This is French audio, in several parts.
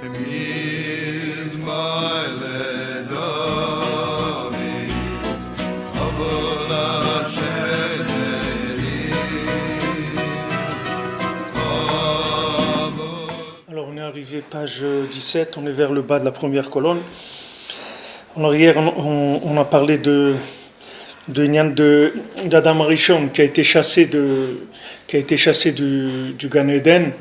Alors on est arrivé page 17, on est vers le bas de la première colonne. Alors hier on a parlé d'Adam Arishon qui a été chassé du Gan Eden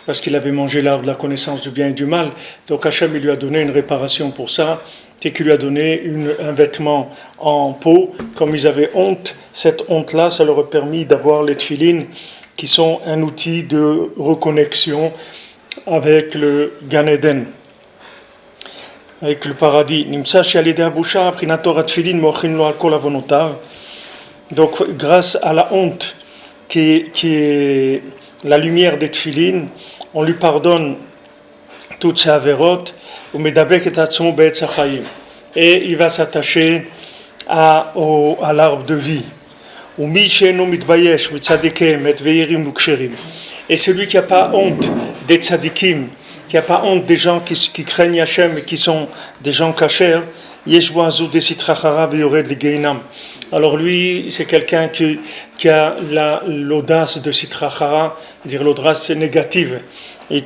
parce qu'il avait mangé l'arbre de la connaissance du bien et du mal. Donc Hachem il lui a donné une réparation pour ça, et qu'il lui a donné un vêtement en peau. Comme ils avaient honte, cette honte-là, ça leur a permis d'avoir les tefilines qui sont un outil de reconnexion avec le Gan Eden, avec le paradis. Donc grâce à la honte qui est la lumière des tefilines, on lui pardonne toutes ses avérotes, et il va s'attacher à l'arbre de vie. Et celui qui n'a pas honte des tzadikim, qui n'a pas honte des gens qui craignent Hachem et qui sont des gens kashers, alors lui, c'est quelqu'un qui a l'audace de Sitrachara, dire l'audace négative, et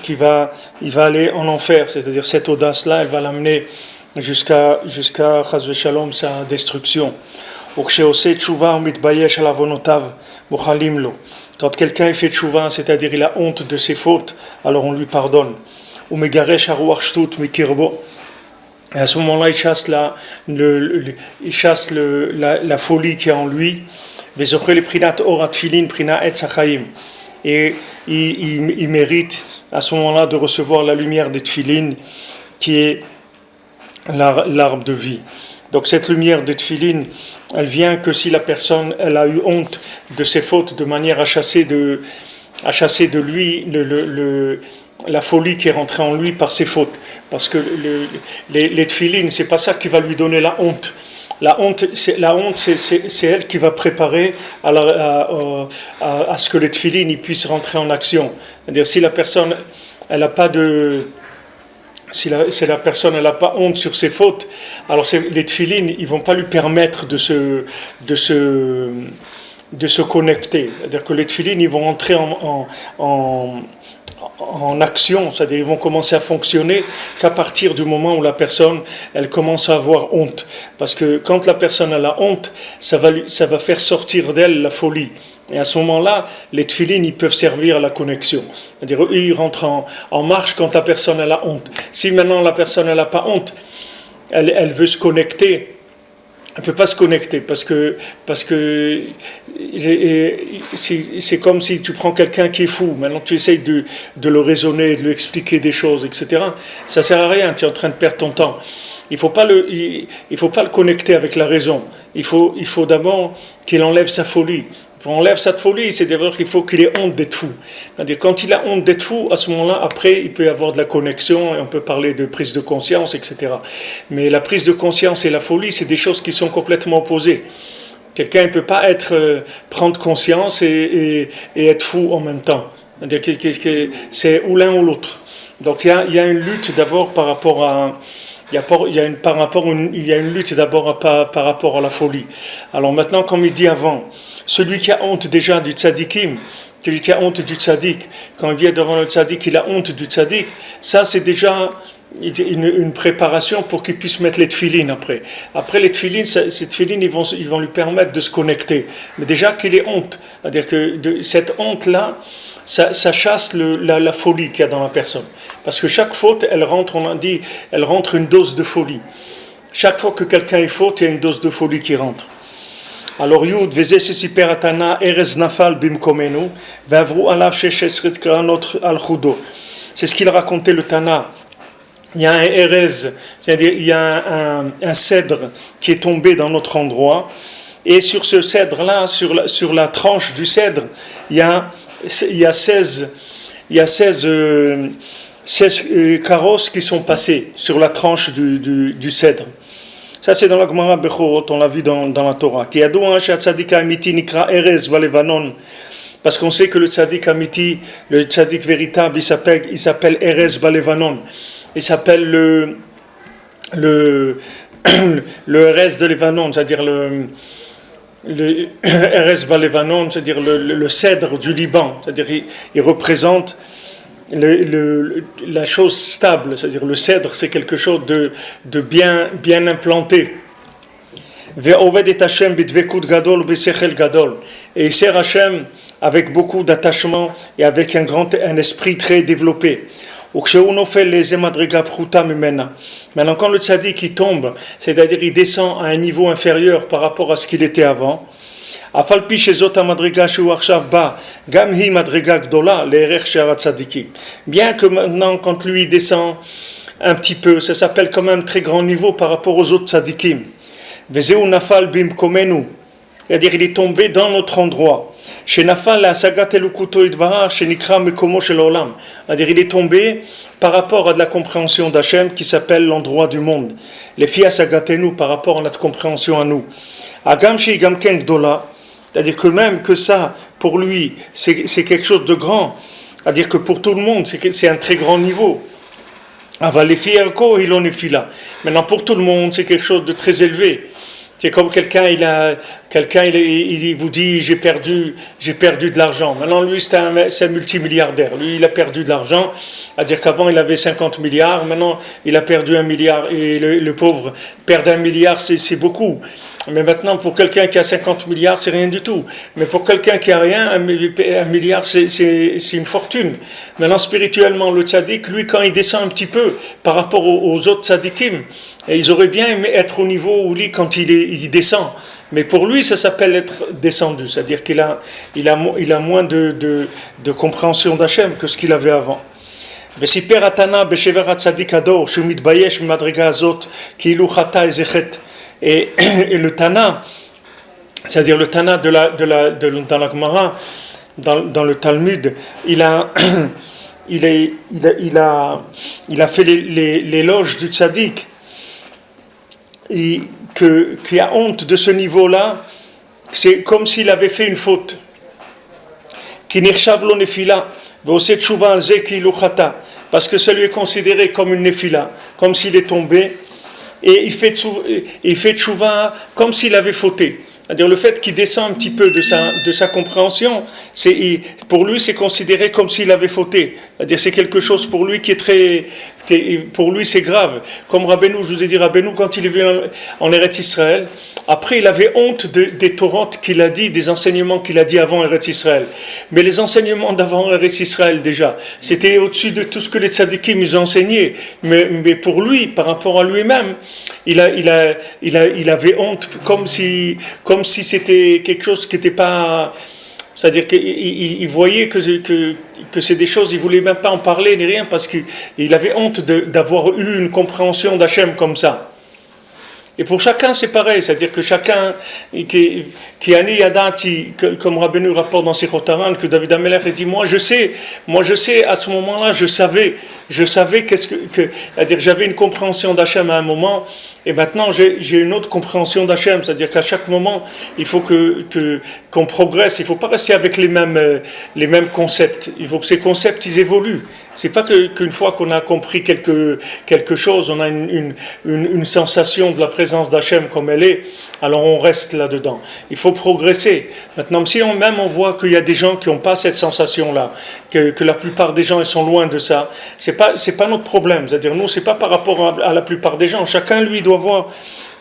il va aller en enfer, c'est-à-dire cette audace-là, elle va l'amener jusqu'à Chas v'Shalom, sa destruction. Quand quelqu'un fait tchouva, c'est-à-dire il a honte de ses fautes, alors on lui pardonne. Et à ce moment-là, il chasse la folie qui est en lui. Et il mérite à ce moment-là de recevoir la lumière des tefilines qui est l'arbre de vie. Donc cette lumière des tefilines, elle vient que si la personne elle a eu honte de ses fautes de manière à chasser de lui la folie qui est rentrée en lui par ses fautes. Parce que les tefilines, c'est pas ça qui va lui donner la honte. La honte, c'est elle qui va préparer à ce que les tefilines puissent rentrer en action. C'est-à-dire si la personne elle n'a pas honte sur ses fautes, alors les tefilines, ils vont pas lui permettre de se connecter. C'est-à-dire que les tefilines, ils vont entrer en action, c'est-à-dire ils vont commencer à fonctionner qu'à partir du moment où la personne elle commence à avoir honte, parce que quand la personne a la honte, ça va faire sortir d'elle la folie, et à ce moment-là les tefilines ils peuvent servir à la connexion, c'est-à-dire eux ils rentrent en marche quand la personne a la honte. Si maintenant la personne elle n'a pas honte, elle veut se connecter, elle ne peut pas se connecter parce que c'est comme si tu prends quelqu'un qui est fou, maintenant tu essayes de le raisonner, de lui expliquer des choses, etc. Ça ne sert à rien, tu es en train de perdre ton temps. Il ne faut pas le connecter avec la raison. Il faut d'abord qu'il enlève sa folie. Quand on enlève cette folie, c'est d'abord qu'il faut qu'il ait honte d'être fou. C'est-à-dire, quand il a honte d'être fou, à ce moment-là, après, il peut y avoir de la connexion et on peut parler de prise de conscience, etc. Mais la prise de conscience et la folie, c'est des choses qui sont complètement opposées. Quelqu'un ne peut pas prendre conscience et être fou en même temps. C'est-à-dire que c'est ou l'un ou l'autre. Donc il y a une lutte d'abord par rapport à... Il y a une lutte d'abord par rapport à la folie. Alors maintenant, comme il dit avant, celui qui a honte déjà du tzadikim, celui qui a honte du tzadik, quand il vient devant le tzadik, il a honte du tzadik, ça c'est déjà une préparation pour qu'il puisse mettre les tefilines après. Après les tefilines, ces tefilines ils vont lui permettre de se connecter. Mais déjà qu'il ait honte, c'est-à-dire que cette honte-là, ça chasse la folie qu'il y a dans la personne. Parce que chaque faute, elle rentre une dose de folie. Chaque fois que quelqu'un est faute, il y a une dose de folie qui rentre. Alors Yud vezeh shesiper atana erez nafal bimkomenu ve'avru alav sheshesret kranot al chudo. C'est ce qu'il racontait le Tana. Il y a un erez, c'est-à-dire il y a un cèdre qui est tombé dans notre endroit, et sur ce cèdre-là, sur la tranche du cèdre, il y a 16 carrosses qui sont passées sur la tranche du cèdre. Ça, c'est dans la Gemara Bechorot, on l'a vu dans la Torah. parce qu'on sait que le tzaddik amiti, le tzaddik véritable, il s'appelle Erez Balevanon. Il s'appelle le Erez de Levanon, c'est-à-dire le Erez Balevanon, c'est-à-dire le cèdre du Liban, c'est-à-dire il représente la chose stable, c'est-à-dire le cèdre, c'est quelque chose de bien implanté. Et il sert Hachem avec beaucoup d'attachement et avec un esprit très développé. Maintenant, quand le tzaddik il tombe, c'est-à-dire il descend à un niveau inférieur par rapport à ce qu'il était avant, bien que maintenant, quand lui descend un petit peu, ça s'appelle quand même très grand niveau par rapport aux autres tzaddikim. C'est-à-dire il est tombé dans notre endroit. C'est-à-dire il est tombé par rapport à de la compréhension d'Hachem qui s'appelle l'endroit du monde. Les filles sagatenu par rapport à notre compréhension à nous. C'est-à-dire que même que ça, pour lui, c'est quelque chose de grand. C'est-à-dire que pour tout le monde, c'est un très grand niveau. Maintenant, pour tout le monde, c'est quelque chose de très élevé. C'est comme quelqu'un il vous dit j'ai perdu de l'argent. Maintenant lui c'est un multimilliardaire. Lui il a perdu de l'argent. C'est-à-dire qu'avant il avait 50 milliards, maintenant il a perdu 1 milliard. Et le pauvre perdre 1 milliard c'est beaucoup. Mais maintenant pour quelqu'un qui a 50 milliards c'est rien du tout. Mais pour quelqu'un qui a rien, 1 milliard c'est une fortune. Maintenant spirituellement le tzaddik, lui quand il descend un petit peu par rapport aux autres tzaddikim, et ils auraient bien aimé être au niveau où lui quand il descend. Mais pour lui, ça s'appelle être descendu. C'est-à-dire qu'il a moins de compréhension d'Hachem que ce qu'il avait avant. Et le Tana, c'est-à dire le Tana dans la Gemara, dans le Talmud, il a fait l'éloge du tzaddik. Qui a honte de ce niveau-là, c'est comme s'il avait fait une faute. Parce que ça lui est considéré comme une nefila, comme s'il est tombé, et il fait tchouva comme s'il avait fauté. C'est-à-dire le fait qu'il descend un petit peu de sa compréhension, pour lui c'est considéré comme s'il avait fauté. C'est-à-dire c'est quelque chose pour lui pour lui c'est grave. Comme Rabbeinu, je vous ai dit, Rabbeinu quand il est venu en Eretz Israël, après il avait honte des Torahs qu'il a dit, des enseignements qu'il a dit avant Eretz Israël. Mais les enseignements d'avant Eretz Israël déjà, c'était au-dessus de tout ce que les tzadikim ils ont enseigné. Mais pour lui, par rapport à lui-même, il avait honte comme si c'était quelque chose qui n'était pas... C'est-à-dire qu'il voyait que c'est des choses, il ne voulait même pas en parler ni rien parce qu'il avait honte d'avoir eu une compréhension d'Hachem comme ça. Et pour chacun, c'est pareil, c'est-à-dire que chacun qui ani yadati, comme Rabbeinu rapporte dans Sichot Haran, que David HaMelech dit, moi je sais, à ce moment-là, je savais c'est-à-dire j'avais une compréhension d'Hachem à un moment, et maintenant j'ai une autre compréhension d'Hachem, c'est-à-dire qu'à chaque moment, il faut qu'on progresse, il ne faut pas rester avec les mêmes concepts, il faut que ces concepts, ils évoluent. C'est pas qu'une fois qu'on a compris quelque chose, on a une sensation de la présence d'Hachem comme elle est, alors on reste là-dedans. Il faut progresser. Maintenant, si on voit qu'il y a des gens qui n'ont pas cette sensation-là, que la plupart des gens ils sont loin de ça, c'est pas notre problème. C'est-à-dire, nous, c'est pas par rapport à la plupart des gens. Chacun, lui, doit voir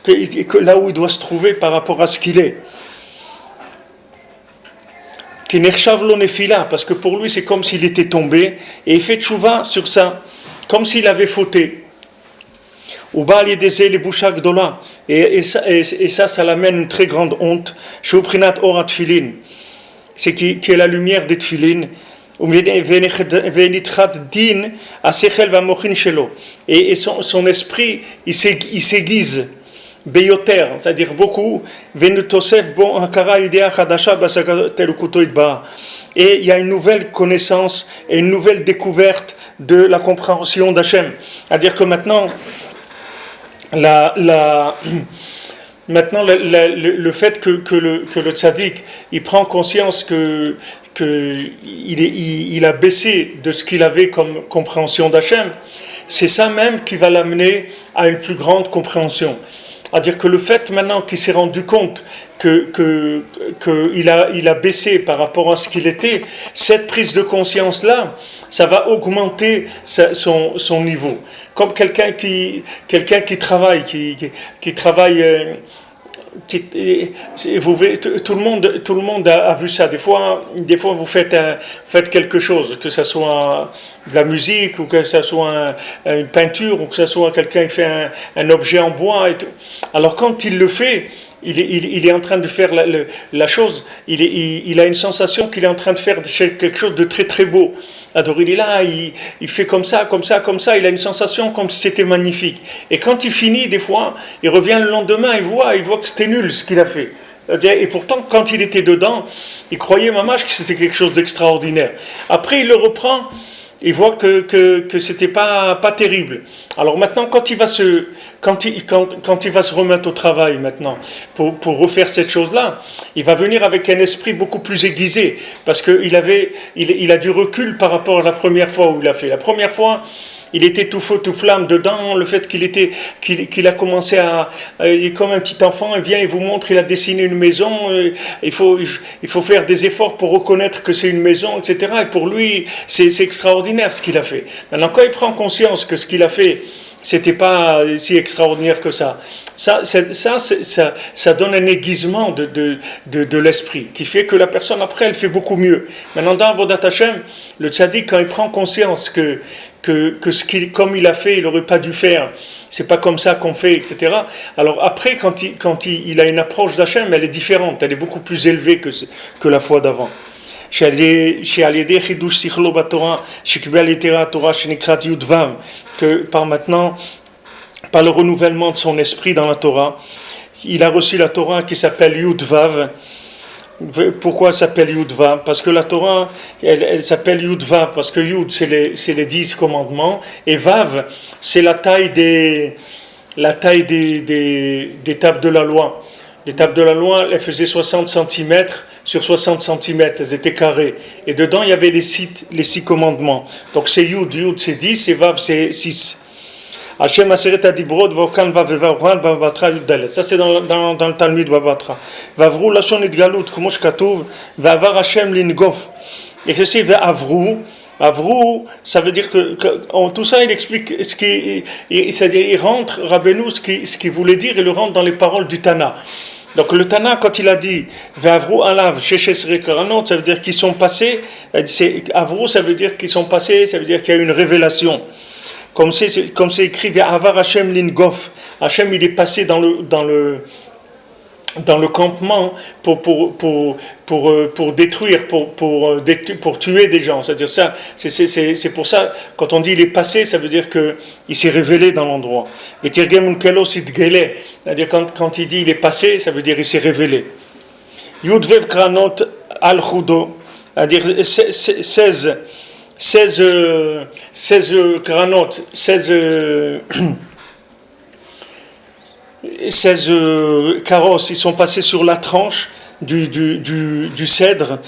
que là où il doit se trouver par rapport à ce qu'il est. Parce que pour lui c'est comme s'il était tombé et il fait tchouva sur ça comme s'il avait fauté et ça l'amène une très grande honte c'est qui est la lumière des tfilin et son esprit il s'aiguise Beyoter, c'est-à-dire beaucoup, et il y a une nouvelle connaissance et une nouvelle découverte de la compréhension d'Hachem. C'est-à-dire que maintenant, le fait que le tzaddik il prend conscience il a baissé de ce qu'il avait comme compréhension d'Hachem, c'est ça même qui va l'amener à une plus grande compréhension. C'est-à-dire que le fait maintenant qu'il s'est rendu compte qu'il a baissé par rapport à ce qu'il était, cette prise de conscience-là, ça va augmenter son niveau. Comme quelqu'un qui travaille, qui travaille... tout le monde a vu ça. Des fois vous faites quelque chose, que ce soit de la musique, ou que ce soit une peinture, ou que ce soit quelqu'un qui fait un objet en bois. Et tout. Alors quand il le fait, il est en train de faire la chose, il a une sensation qu'il est en train de faire quelque chose de très très beau. Alors il est là, il fait comme ça, il a une sensation comme si c'était magnifique. Et quand il finit, des fois, il revient le lendemain, il voit que c'était nul ce qu'il a fait. Et pourtant, quand il était dedans, il croyait, mamache, que c'était quelque chose d'extraordinaire. Après, il le reprend, il voit que c'était pas terrible. Alors maintenant, quand il va se remettre au travail maintenant pour refaire cette chose-là, il va venir avec un esprit beaucoup plus aiguisé, parce qu'il a du recul par rapport à la première fois où il a fait. La première fois, il était tout feu, tout flamme dedans, le fait qu'il a commencé il est comme un petit enfant, il vient, il vous montre, il a dessiné une maison, il faut faire des efforts pour reconnaître que c'est une maison, etc. Et pour lui, c'est extraordinaire ce qu'il a fait. Maintenant, quand il prend conscience que ce qu'il a fait, c'était pas si extraordinaire que ça. Ça donne un aiguisement de l'esprit, qui fait que la personne, après, elle fait beaucoup mieux. Maintenant, dans Avodat Hashem, le tzaddik, quand il prend conscience que comme il a fait, il n'aurait pas dû faire, c'est pas comme ça qu'on fait, etc. Alors après, quand il a une approche d'Hachem, elle est différente, elle est beaucoup plus élevée que la fois d'avant. Que par maintenant, par le renouvellement de son esprit dans la Torah, il a reçu la Torah qui s'appelle Yud Vav. Pourquoi elle s'appelle Yud Vav? Parce que la Torah, elle s'appelle Yud Vav, parce que Yud, c'est les 10 commandements, et Vav, c'est la taille des tables de la loi. Les tables de la loi, elles faisaient 60 cm sur 60 cm, elles étaient carrées. Et dedans, il y avait les 6 commandements. Donc c'est Yud c'est 10, et Vav c'est 6. Hashem Aseret Adibrod Vokan Vavevaran Babatra Yudalet. Ça c'est dans le Talmud Babatra. Vavrou Lashon Idgalut Kumosh Katuv Vavar Hashem Lingof. Et ceci Vavrou. Avrou, ça veut dire que tout ça, il explique c'est-à-dire il rentre Rabbeinu ce qu'il voulait dire, il le rentre dans les paroles du Tana. Donc le Tana, quand il a dit Vavrou alav sheshesre karanot, ça veut dire qu'ils sont passés. Avrou, ça veut dire qu'ils sont passés, ça veut dire qu'il y a une révélation. Comme c'est écrit Avar Hashem Lingof. Hashem, il est passé dans le campement pour détruire, pour tuer des gens. C'est-à-dire ça, c'est pour ça, quand on dit il est passé, ça veut dire qu'il s'est révélé dans l'endroit. Et Tirgem Kelos Idgele, c'est-à-dire quand il dit il est passé, ça veut dire il s'est révélé. Yudvev Kranot Al Chudo, c'est-à-dire 16 Kranot, 16 carrosses, ils sont passés sur la tranche du cèdre.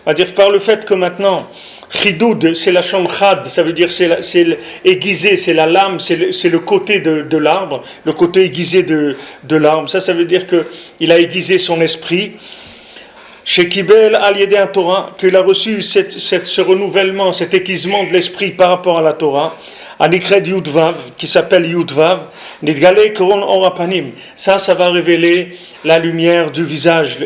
C'est-à-dire par le fait que maintenant, chidoud, c'est la chambre chad, ça veut dire c'est aiguisé, c'est la lame, c'est le côté de l'arbre, le côté aiguisé de l'arbre. Ça veut dire qu'il a aiguisé son esprit. Chez Kibel al-Yedé un Torah, qu'il a reçu ce renouvellement, cet aiguisement de l'esprit par rapport à la Torah. Anikred Yudvav, qui s'appelle Yudvav, Nidgale Koron Orapanim. Ça va révéler la lumière du visage,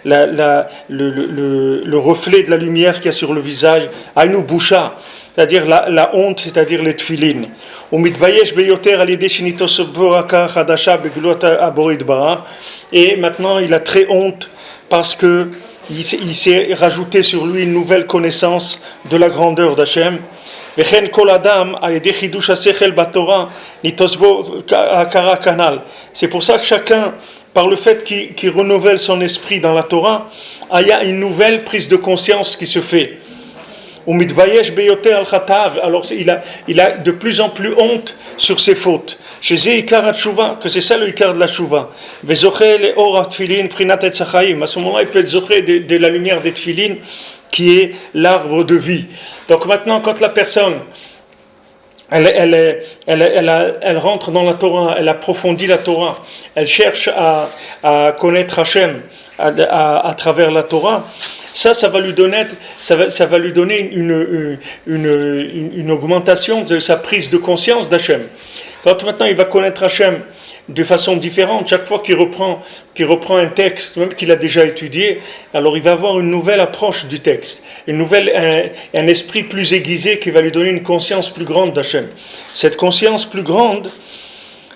le reflet de la lumière qu'il y a sur le visage. Ainu Busha, c'est-à-dire la honte, c'est-à-dire les tfilin. Et maintenant, il a très honte parce que il s'est rajouté sur lui une nouvelle connaissance de la grandeur d'Hachem. C'est pour ça que chacun, par le fait qu'il renouvelle son esprit dans la Torah, il y a une nouvelle prise de conscience qui se fait. Alors il a de plus en plus honte sur ses fautes. Chez Ikar Tshuva, que c'est ça le Ikar de la Tshuva. Vezoché le Ora Tfilin Prinat et Sachaim. À ce moment-là, il peut être zoché de la lumière des Tfilin, qui est l'arbre de vie. Donc maintenant, quand la personne elle rentre dans la Torah, elle approfondit la Torah, elle cherche à connaître Hachem à travers la Torah, ça va lui donner, ça va lui donner une augmentation de sa prise de conscience d'Hachem. Quand maintenant il va connaître Hachem de façon différente, chaque fois qu'il reprend un texte, même qu'il a déjà étudié, alors il va avoir une nouvelle approche du texte, un esprit plus aiguisé qui va lui donner une conscience plus grande d'Hachem. Cette conscience plus grande,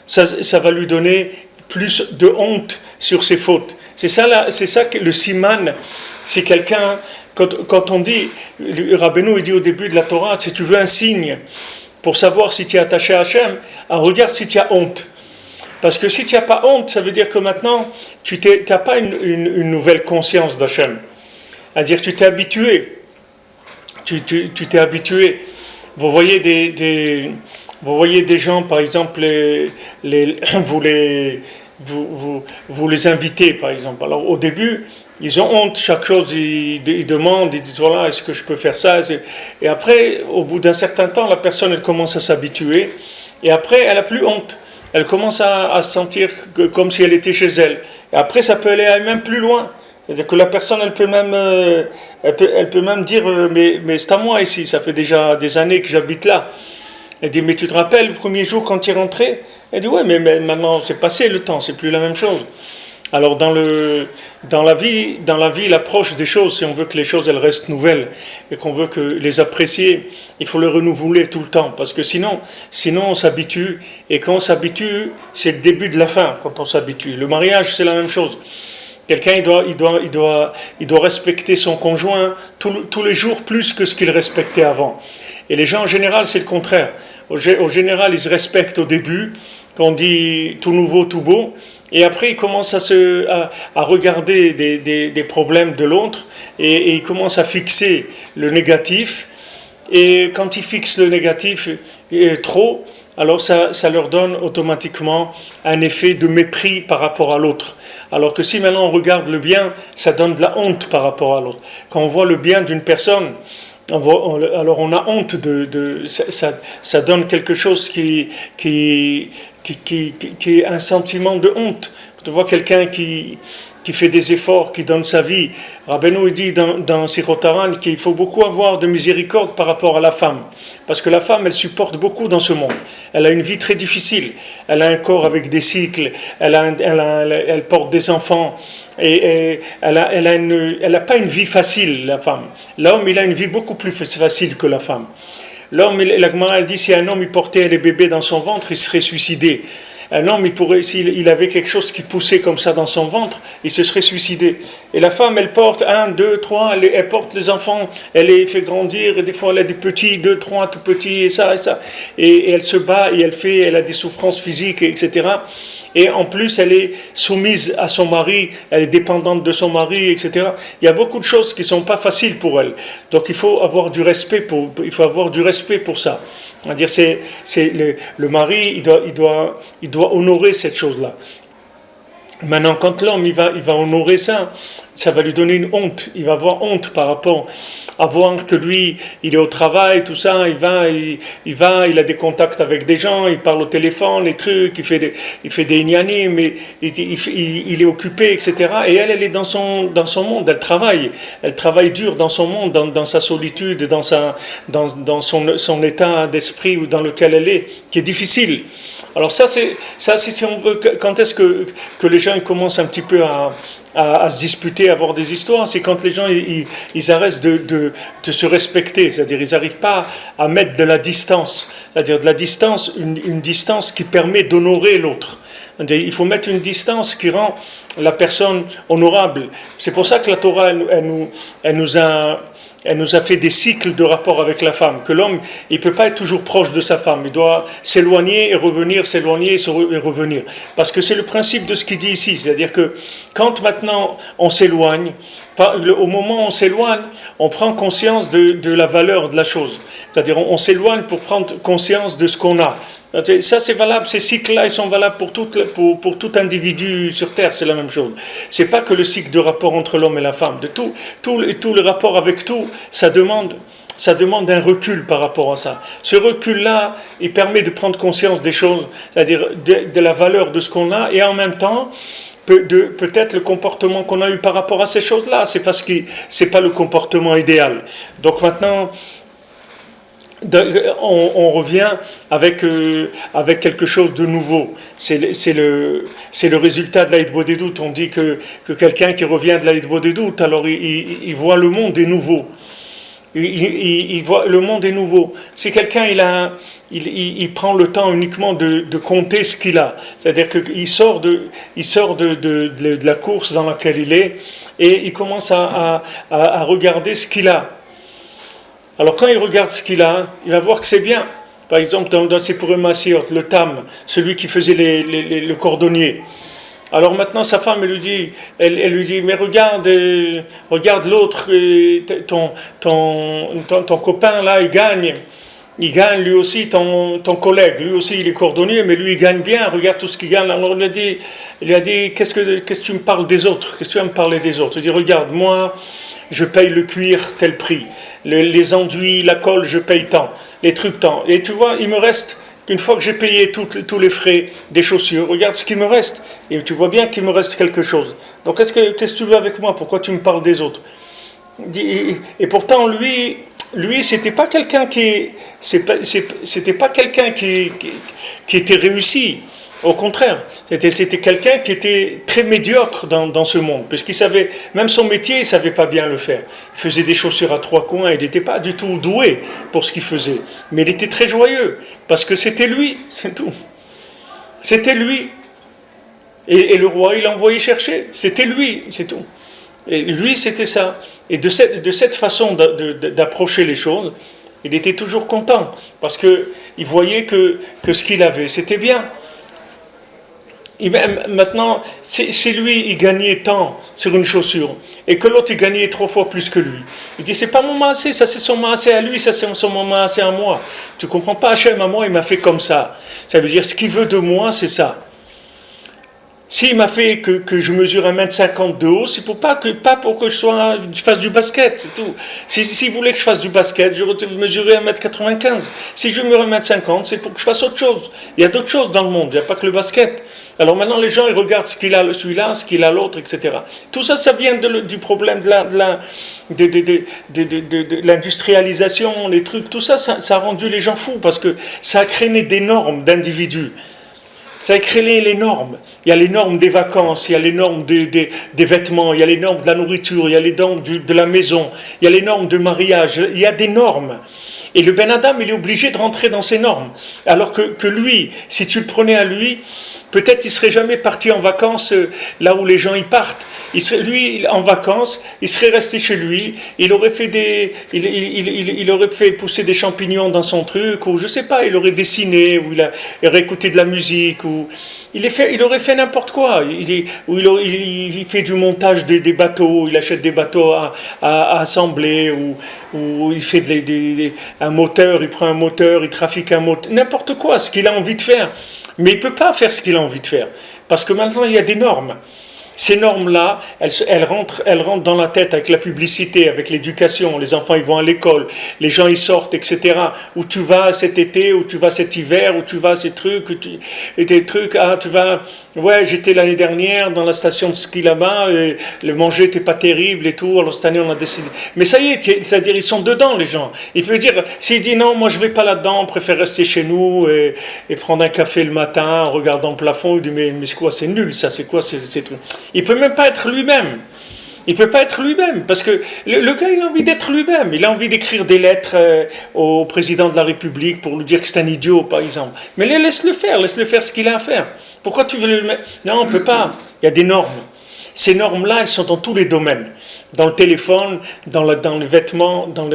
ça va lui donner plus de honte sur ses fautes. C'est ça que le siman, c'est quelqu'un, quand on dit, Rabbeinu il dit au début de la Torah, si tu veux un signe pour savoir si tu es attaché à Hachem, regarde si tu as honte. Parce que si tu n'as pas honte, ça veut dire que maintenant, tu n'as pas une nouvelle conscience d'Hachem. C'est-à-dire que tu t'es habitué. Tu t'es habitué. Vous voyez des gens, par exemple, vous les invitez, par exemple. Alors au début, ils ont honte, chaque chose, ils demandent, ils disent voilà, est-ce que je peux faire ça? Et après, au bout d'un certain temps, la personne, elle commence à s'habituer. Et après, elle n'a plus honte. Elle commence à se sentir comme si elle était chez elle. Et après, ça peut aller même plus loin. C'est-à-dire que la personne, elle peut même dire mais c'est à moi ici, ça fait déjà des années que j'habite là. Elle dit mais tu te rappelles le premier jour quand tu es rentré? Elle dit ouais, mais maintenant c'est passé le temps, c'est plus la même chose. Alors dans la vie, l'approche des choses, si on veut que les choses elles restent nouvelles et qu'on veut que les apprécier, il faut le renouveler tout le temps, parce que sinon on s'habitue, et quand on s'habitue, c'est le début de la fin quand on s'habitue. Le mariage, c'est la même chose. Quelqu'un il doit respecter son conjoint tous les jours plus que ce qu'il respectait avant. Et les gens en général, c'est le contraire. Au général, ils se respectent au début, quand on dit tout nouveau, tout beau. Et après, il commence à regarder des problèmes de l'autre et il commence à fixer le négatif. Et quand il fixe le négatif trop, alors ça leur donne automatiquement un effet de mépris par rapport à l'autre. Alors que si maintenant on regarde le bien, ça donne de la honte par rapport à l'autre. Quand on voit le bien d'une personne, alors on a honte ça donne quelque chose qui est un sentiment de honte. Tu vois quelqu'un qui fait des efforts, qui donne sa vie. Rabbeinu dit dans Sirotaran qu'il faut beaucoup avoir de miséricorde par rapport à la femme. Parce que la femme, elle supporte beaucoup dans ce monde. Elle a une vie très difficile. Elle a un corps avec des cycles. Elle porte des enfants. Et elle a pas une vie facile, la femme. L'homme, il a une vie beaucoup plus facile que la femme. L'homme, la Gemara, elle dit, si un homme il portait les bébés dans son ventre, il serait suicidé. Un homme, s'il avait quelque chose qui poussait comme ça dans son ventre, il se serait suicidé. Et la femme, elle porte 1, 2, 3, elle porte les enfants, elle les fait grandir, et des fois elle a des petits, 2, 3, tout petits, et ça. Et elle se bat, et elle a des souffrances physiques, etc. Et en plus, elle est soumise à son mari, elle est dépendante de son mari, etc. Il y a beaucoup de choses qui ne sont pas faciles pour elle. Donc il faut avoir du respect pour ça. C'est-à-dire, le mari, il doit honorer cette chose-là. Maintenant, quand l'homme il va honorer ça va lui donner une honte. Il va avoir honte par rapport à voir que lui, il est au travail, tout ça, il a des contacts avec des gens, il parle au téléphone, les trucs, il fait des ignanis, mais il est occupé, etc. Et elle est dans son monde, elle travaille dur dans son monde, dans sa solitude, dans son état d'esprit dans lequel elle est, qui est difficile. Alors ça c'est si on veut, quand est-ce que les gens ils commencent un petit peu à se disputer, à avoir des histoires, c'est quand les gens ils arrêtent de se respecter, c'est-à-dire ils n'arrivent pas à mettre de la distance, c'est-à-dire de la distance, une distance qui permet d'honorer l'autre. Il faut mettre une distance qui rend la personne honorable. C'est pour ça que la Torah elle nous a fait des cycles de rapport avec la femme, que l'homme, il ne peut pas être toujours proche de sa femme, il doit s'éloigner et revenir, s'éloigner et revenir. Parce que c'est le principe de ce qu'il dit ici, c'est-à-dire que quand maintenant on s'éloigne, Au moment où on s'éloigne, on prend conscience de la valeur de la chose. C'est-à-dire, on s'éloigne pour prendre conscience de ce qu'on a. Ça, c'est valable, ces cycles-là, ils sont valables pour tout individu sur Terre, c'est la même chose. C'est pas que le cycle de rapport entre l'homme et la femme. Tout le rapport avec tout, ça demande un recul par rapport à ça. Ce recul-là, il permet de prendre conscience des choses, c'est-à-dire de la valeur de ce qu'on a, et en même temps, peut-être le comportement qu'on a eu par rapport à ces choses-là, c'est parce que c'est pas le comportement idéal. Donc maintenant, on revient avec quelque chose de nouveau. C'est le résultat de l'Aïd Bodedut. On dit que quelqu'un qui revient de l'Aïd Bodedut, alors il voit le monde est nouveau. Il voit le monde est nouveau. Si quelqu'un il prend le temps uniquement de compter ce qu'il a, c'est-à-dire qu'il sort de la course dans laquelle il est et il commence à regarder ce qu'il a. Alors quand il regarde ce qu'il a, il va voir que c'est bien. Par exemple, dans Sipurim Masiot, le Tam, celui qui faisait le cordonnier. Alors maintenant, sa femme, elle lui dit, mais regarde l'autre, ton copain là, il gagne lui aussi, ton collègue, lui aussi il est cordonnier, mais lui il gagne bien, regarde tout ce qu'il gagne. Alors il lui a dit, qu'est-ce que tu me parles des autres? Qu'est-ce que tu vas me parler des autres? Il dit, regarde, moi, je paye le cuir tel prix, les enduits, la colle, je paye tant, les trucs tant. Et tu vois, il me reste, une fois que j'ai payé tous les frais des chaussures, regarde ce qu'il me reste. Et tu vois bien qu'il me reste quelque chose. Donc qu'est-ce que tu veux avec moi? Pourquoi tu me parles des autres? Et pourtant, lui, c'était pas quelqu'un c'était pas quelqu'un qui était réussi. Au contraire, c'était quelqu'un qui était très médiocre dans ce monde, puisqu'il savait, même son métier, il savait pas bien le faire. Il faisait des chaussures à trois coins, il n'était pas du tout doué pour ce qu'il faisait. Mais il était très joyeux, parce que c'était lui, c'est tout. C'était lui. Et le roi, il l'a envoyé chercher. C'était lui, c'est tout. Et lui, c'était ça. Et de cette façon d'approcher les choses, il était toujours content, parce qu'il voyait que ce qu'il avait, c'était bien. Maintenant, si lui, il gagnait tant sur une chaussure, et que l'autre, il gagnait 3 fois plus que lui. Il dit, c'est pas mon maassé, ça c'est son maassé à lui, ça c'est son maassé à moi. Tu comprends pas, Hachem à moi, il m'a fait comme ça. Ça veut dire, ce qu'il veut de moi, c'est ça. S'il m'a fait que je mesure 1m50 de haut, c'est pas pour que je fasse du basket, c'est tout. S'il voulait que je fasse du basket, j'aurais mesuré 1m95. Si je mesure 1m50, c'est pour que je fasse autre chose. Il y a d'autres choses dans le monde, il n'y a pas que le basket. Alors maintenant, les gens, ils regardent ce qu'il a celui-là, ce qu'il a l'autre, etc. Tout ça, ça vient du problème de l'industrialisation, les trucs. Tout ça, ça a rendu les gens fous, parce que ça a créé des normes d'individus. Ça a créé les normes. Il y a les normes des vacances, il y a les normes des vêtements, il y a les normes de la nourriture, il y a les normes de la maison, il y a les normes de mariage, il y a des normes. Et le Ben Adam, il est obligé de rentrer dans ces normes. Alors que lui, si tu le prenais à lui, peut-être il serait jamais parti en vacances là où les gens y partent. Lui, en vacances, il serait resté chez lui, il aurait fait pousser des champignons dans son truc, ou je sais pas, il aurait dessiné, ou il aurait écouté de la musique, ou il aurait fait n'importe quoi. Il fait du montage des bateaux, il achète des bateaux à assembler, ou il fait un moteur, il prend un moteur, il trafique un moteur, n'importe quoi, ce qu'il a envie de faire. Mais il ne peut pas faire ce qu'il a envie de faire, parce que maintenant il y a des normes. Ces normes-là, elles rentrent dans la tête avec la publicité, avec l'éducation. Les enfants, ils vont à l'école, les gens, ils sortent, etc. Où tu vas cet été, où tu vas cet hiver, où tu vas ces trucs, tu vas... Ouais, j'étais l'année dernière dans la station de ski là-bas, et le manger n'était pas terrible et tout, alors cette année, on a décidé... Mais ça y est, c'est-à-dire, ils sont dedans, les gens. Il peut dire, s'il dit non, moi je ne vais pas là-dedans, on préfère rester chez nous et prendre un café le matin en regardant le plafond, il dit, mais c'est quoi, c'est nul ça, c'est quoi ces trucs. Il ne peut même pas être lui-même. Il ne peut pas être lui-même, parce que le gars, il a envie d'être lui-même. Il a envie d'écrire des lettres au président de la République pour lui dire que c'est un idiot, par exemple. Mais laisse-le faire ce qu'il a à faire. Pourquoi tu veux le mettre? Non, on ne peut pas. Il y a des normes. Ces normes-là, elles sont dans tous les domaines. Dans le téléphone, dans les vêtements, dans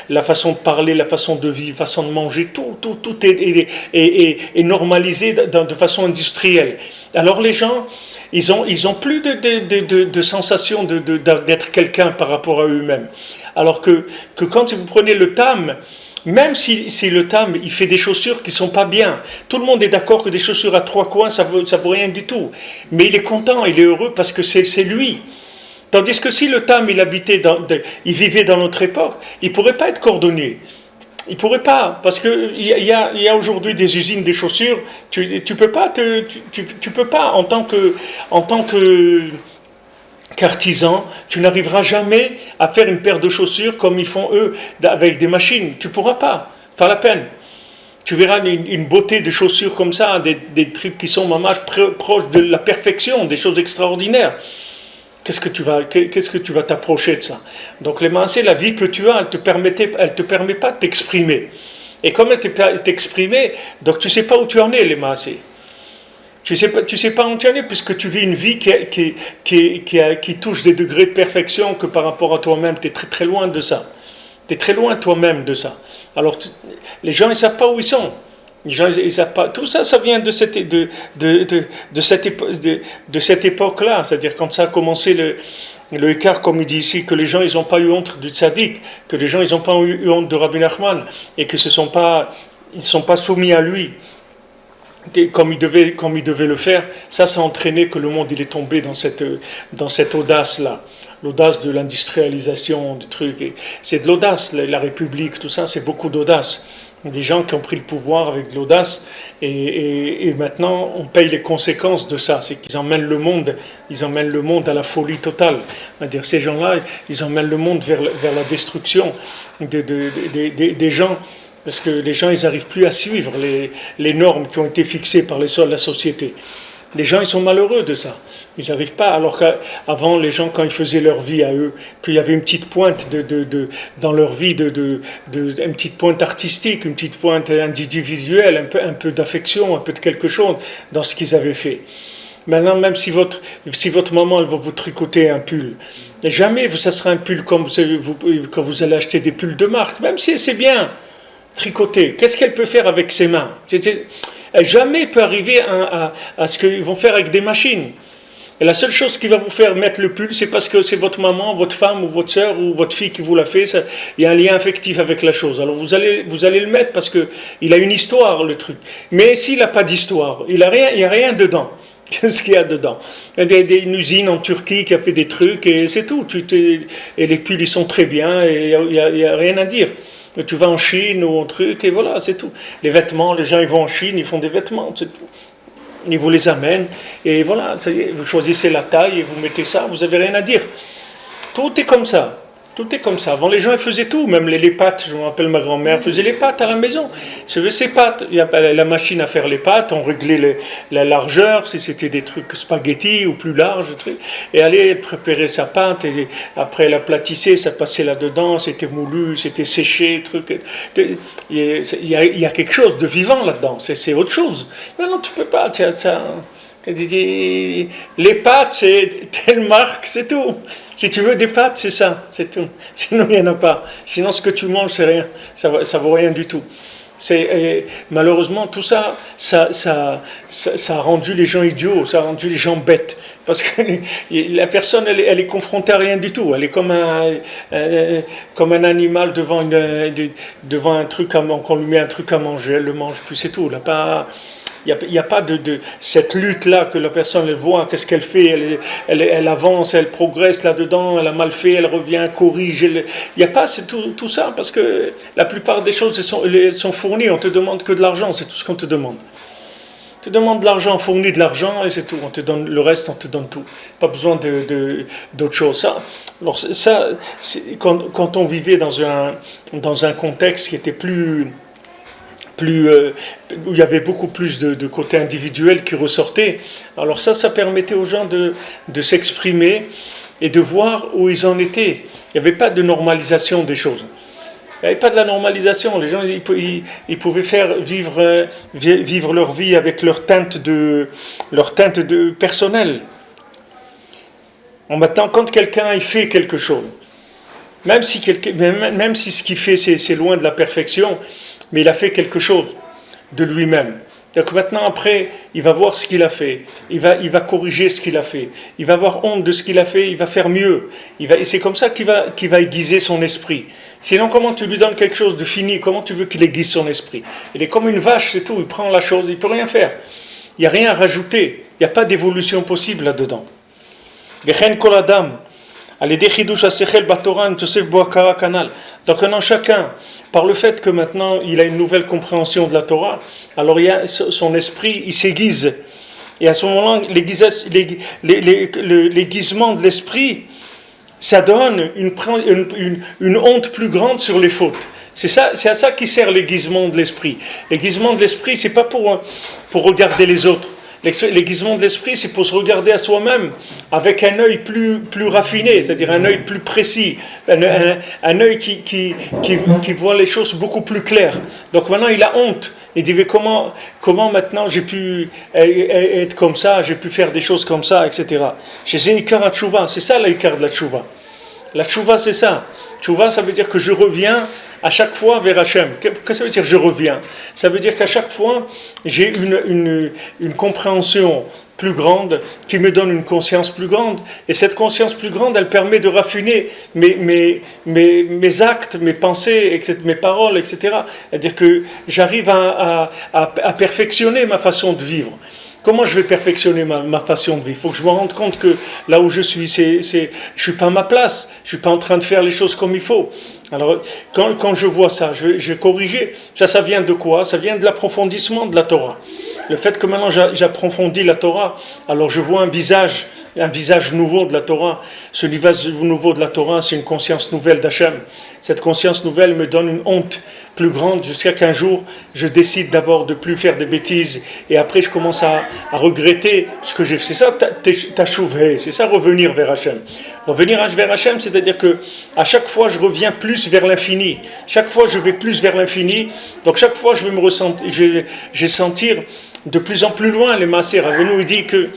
la façon de parler, la façon de vivre, la façon de manger. Tout est normalisé de façon industrielle. Alors les gens... Ils ont plus de sensation d'être quelqu'un par rapport à eux-mêmes. Alors que quand vous prenez le tam, même si le tam il fait des chaussures qui sont pas bien, tout le monde est d'accord que des chaussures à trois coins ça vaut rien du tout. Mais il est content, il est heureux parce que c'est lui. Tandis que si le tam il vivait dans notre époque, il pourrait pas être cordonnier. Il pourrait pas, parce que il y a aujourd'hui des usines de chaussures. Tu peux pas tu peux pas en tant que qu'artisan, tu n'arriveras jamais à faire une paire de chaussures comme ils font eux avec des machines. Tu pourras pas la peine. Tu verras une beauté de chaussures comme ça, des trucs qui sont proches de la perfection, des choses extraordinaires. Qu'est-ce que tu vas t'approcher de ça? Donc les maasé, la vie que tu as, elle te permet pas de t'exprimer. Et comme elle te permet t'exprimer, donc tu sais pas où tu en es, les maasé. Tu sais pas où tu en es, puisque tu vis une vie qui touche des degrés de perfection que par rapport à toi-même, tu es très très loin de ça. Tu es très loin toi-même de ça. Alors les gens, ils savent pas où ils sont. Les gens, ils savent pas. Tout ça, ça vient de cette époque-là. C'est-à-dire quand ça a commencé le écart, comme il dit ici, que les gens, ils n'ont pas eu honte du tzaddik, que les gens, ils n'ont pas eu honte de Rabbi Nachman, et que ils ne sont pas soumis à lui, comme ils devaient le faire. Ça a entraîné que le monde, il est tombé dans cette audace-là. L'audace de l'industrialisation, des trucs. Et c'est de l'audace, la République, tout ça, c'est beaucoup d'audace. Des gens qui ont pris le pouvoir avec de l'audace et maintenant on paye les conséquences de ça. C'est qu'ils emmènent le monde à la folie totale. C'est-à-dire ces gens-là, ils emmènent le monde vers la destruction des gens, parce que les gens, ils n'arrivent plus à suivre les normes qui ont été fixées par la société. Les gens, ils sont malheureux de ça. Ils n'arrivent pas. Alors qu'avant, les gens, quand ils faisaient leur vie à eux, puis il y avait une petite pointe dans leur vie, une petite pointe artistique, une petite pointe individuelle, un peu d'affection, un peu de quelque chose dans ce qu'ils avaient fait. Maintenant, même si votre maman, elle va vous tricoter un pull, jamais ça sera un pull comme quand vous allez acheter des pulls de marque, même si c'est bien tricoté. Qu'est-ce qu'elle peut faire avec ses mains? Jamais peut arriver à ce qu'ils vont faire avec des machines. Et la seule chose qui va vous faire mettre le pull, c'est parce que c'est votre maman, votre femme ou votre soeur ou votre fille qui vous l'a fait. Il y a un lien affectif avec la chose. Alors vous allez le mettre parce qu'il a une histoire, le truc. Mais s'il n'a pas d'histoire, il n'y a rien dedans. Qu'est-ce qu'il y a dedans? Il y a une usine en Turquie qui a fait des trucs et c'est tout. Et les pulls, ils sont très bien et il n'y a rien à dire. Tu vas en Chine ou un truc et voilà, c'est tout. Les vêtements, les gens ils vont en Chine, ils font des vêtements, c'est tout. Ils vous les amènent et voilà, ça y est, vous choisissez la taille et vous mettez ça, vous n'avez rien à dire. Tout est comme ça. Tout est comme ça. Avant, les gens ils faisaient tout, même les pâtes. Je me rappelle, ma grand-mère faisait les pâtes à la maison. Je veux ses pâtes. Il y a la machine à faire les pâtes, on réglait la largeur, si c'était des trucs spaghetti ou plus larges, trucs. Et aller préparer sa pâte, et après elle aplatissait, ça passait là-dedans, c'était moulu, c'était séché, truc. Il y a quelque chose de vivant là-dedans, c'est autre chose. Mais non, tu peux pas, ça. Les pâtes, c'est telle marque, c'est tout. Si tu veux des pâtes, c'est ça, c'est tout. Sinon, il n'y en a pas. Sinon, ce que tu manges, c'est rien. Ça vaut rien du tout. Malheureusement, tout ça a rendu les gens idiots, ça a rendu les gens bêtes. Parce que la personne, elle est confrontée à rien du tout. Elle est comme un animal devant un truc, qu'on lui met un truc à manger, elle le mange, puis c'est tout. Il n'y a pas de cette lutte-là que la personne elle voit, qu'est-ce qu'elle fait, elle avance, elle progresse là-dedans, elle a mal fait, elle revient, corrige. Il n'y a pas tout ça, parce que la plupart des choses elles sont fournies, on te demande que de l'argent, c'est tout ce qu'on te demande. On te demande de l'argent, fournis de l'argent et c'est tout, on te donne le reste, on te donne tout. Pas besoin d'autre chose. Alors ça, quand on vivait dans un contexte qui était où il y avait beaucoup plus de côté individuel qui ressortait. Alors ça permettait aux gens de s'exprimer et de voir où ils en étaient. Il n'y avait pas de normalisation des choses. Il n'y avait pas de la normalisation. Les gens ils pouvaient vivre leur vie avec leur teinte de personnelle. Maintenant, quand quelqu'un il fait quelque chose, même si ce qu'il fait c'est loin de la perfection, mais il a fait quelque chose de lui-même. Donc maintenant, après, il va voir ce qu'il a fait. Il va corriger ce qu'il a fait. Il va avoir honte de ce qu'il a fait. Il va faire mieux. Et c'est comme ça qu'il va aiguiser son esprit. Sinon, comment tu lui donnes quelque chose de fini? Comment tu veux qu'il aiguise son esprit? Il est comme une vache, c'est tout. Il prend la chose, il ne peut rien faire. Il n'y a rien à rajouter. Il n'y a pas d'évolution possible là-dedans. Donc maintenant chacun, par le fait que maintenant il a une nouvelle compréhension de la Torah, alors il y a son esprit, il s'aiguise. Et à ce moment-là, l'aiguisement de l'esprit, ça donne une honte plus grande sur les fautes. C'est à ça qui sert l'aiguisement de l'esprit. L'aiguisement de l'esprit, c'est pas pour regarder les autres. L'aiguisement de l'esprit, c'est pour se regarder à soi-même avec un œil plus raffiné, c'est-à-dire un œil plus précis, un œil qui voit les choses beaucoup plus claires. Donc maintenant, il a honte. Il dit, mais comment maintenant j'ai pu être comme ça, j'ai pu faire des choses comme ça, etc. Chez Ikar HaTshuva, c'est ça l'Ikar de la Tshuva. La Tshuva, c'est ça. Tshuva, ça veut dire que je reviens à chaque fois vers Hachem. Qu'est-ce que ça veut dire je reviens? Ça veut dire qu'à chaque fois, j'ai une compréhension plus grande qui me donne une conscience plus grande. Et cette conscience plus grande, elle permet de raffiner mes actes, mes pensées, mes paroles, etc. C'est-à-dire que j'arrive à perfectionner ma façon de vivre. Comment je vais perfectionner ma façon de vivre? Il faut que je me rende compte que là où je suis, je ne suis pas à ma place. Je ne suis pas en train de faire les choses comme il faut. Alors, quand je vois ça, je vais corriger. Ça vient de quoi? Ça vient de l'approfondissement de la Torah. Le fait que maintenant j'approfondis la Torah, alors je vois un visage nouveau de la Torah. Ce visage nouveau de la Torah, c'est une conscience nouvelle d'Hachem. Cette conscience nouvelle me donne une honte plus grande jusqu'à qu'un jour, je décide d'abord de ne plus faire des bêtises et après je commence à regretter ce que j'ai fait. C'est ça, tachuvhe, c'est ça revenir vers Hachem. Revenir vers Hachem, c'est-à-dire que à chaque fois, je reviens plus vers l'infini. Chaque fois, je vais plus vers l'infini. Donc chaque fois, je vais sentir de plus en plus loin les Maaseh. Rabbeinu dit que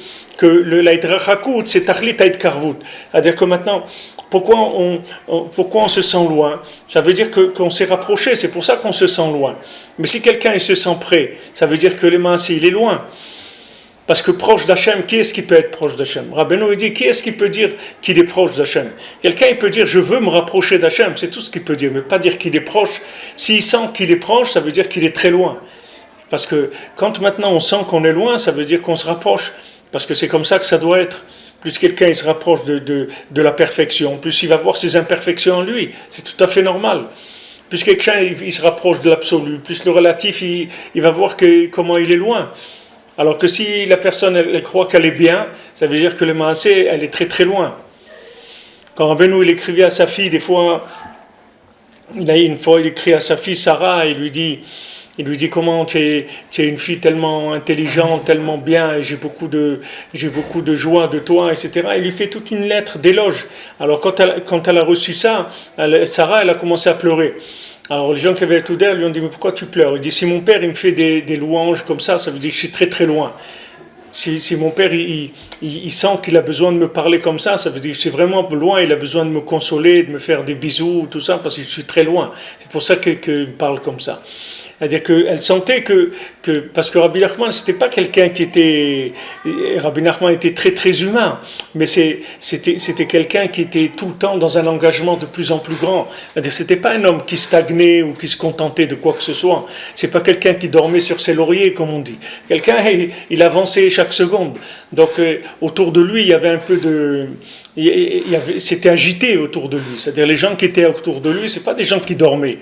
l'Aïdrachakut, c'est Tachlit Aïdkarvut. C'est-à-dire que maintenant, pourquoi on se sent loin? Ça veut dire qu'on s'est rapproché, c'est pour ça qu'on se sent loin. Mais si quelqu'un il se sent près, ça veut dire que les Maaseh, il est loin. Parce que proche d'Hachem, qui est-ce qui peut être proche d'Hachem? Rabbeinu dit, qui est-ce qui peut dire qu'il est proche d'Hachem? Quelqu'un il peut dire, je veux me rapprocher d'Hachem, c'est tout ce qu'il peut dire, mais pas dire qu'il est proche. S'il sent qu'il est proche, ça veut dire qu'il est très loin. Parce que quand maintenant on sent qu'on est loin, ça veut dire qu'on se rapproche. Parce que c'est comme ça que ça doit être. Plus quelqu'un il se rapproche de la perfection, plus il va voir ses imperfections en lui. C'est tout à fait normal. Plus quelqu'un il se rapproche de l'absolu, plus le relatif il va voir comment il est loin. Alors que si la personne elle croit qu'elle est bien, ça veut dire que le Maaseh, elle est très très loin. Quand Rabbeinu il écrivait à sa fille, des fois, il écrit à sa fille Sarah, et il lui dit comment tu es une fille tellement intelligente, tellement bien, et j'ai beaucoup de joie de toi, etc. Il lui fait toute une lettre d'éloge. Alors quand elle a reçu ça, Sarah elle a commencé à pleurer. Alors les gens qui avaient tout d'air lui ont dit, mais pourquoi tu pleures? Il dit, si mon père il me fait des louanges comme ça veut dire que je suis très très loin. Si mon père il sent qu'il a besoin de me parler comme ça veut dire que je suis vraiment loin, il a besoin de me consoler, de me faire des bisous, tout ça, parce que je suis très loin. C'est pour ça qu'il me parle comme ça. C'est-à-dire qu'elle sentait parce que Rabbi Nachman, c'était pas quelqu'un qui était... Rabbi Nachman était très très humain, mais c'était quelqu'un qui était tout le temps dans un engagement de plus en plus grand. C'est-à-dire c'était pas un homme qui stagnait ou qui se contentait de quoi que ce soit. C'est pas quelqu'un qui dormait sur ses lauriers, comme on dit. Quelqu'un, il avançait chaque seconde. Donc autour de lui, il y avait un peu de... C'était agité autour de lui. C'est-à-dire les gens qui étaient autour de lui, c'est pas des gens qui dormaient.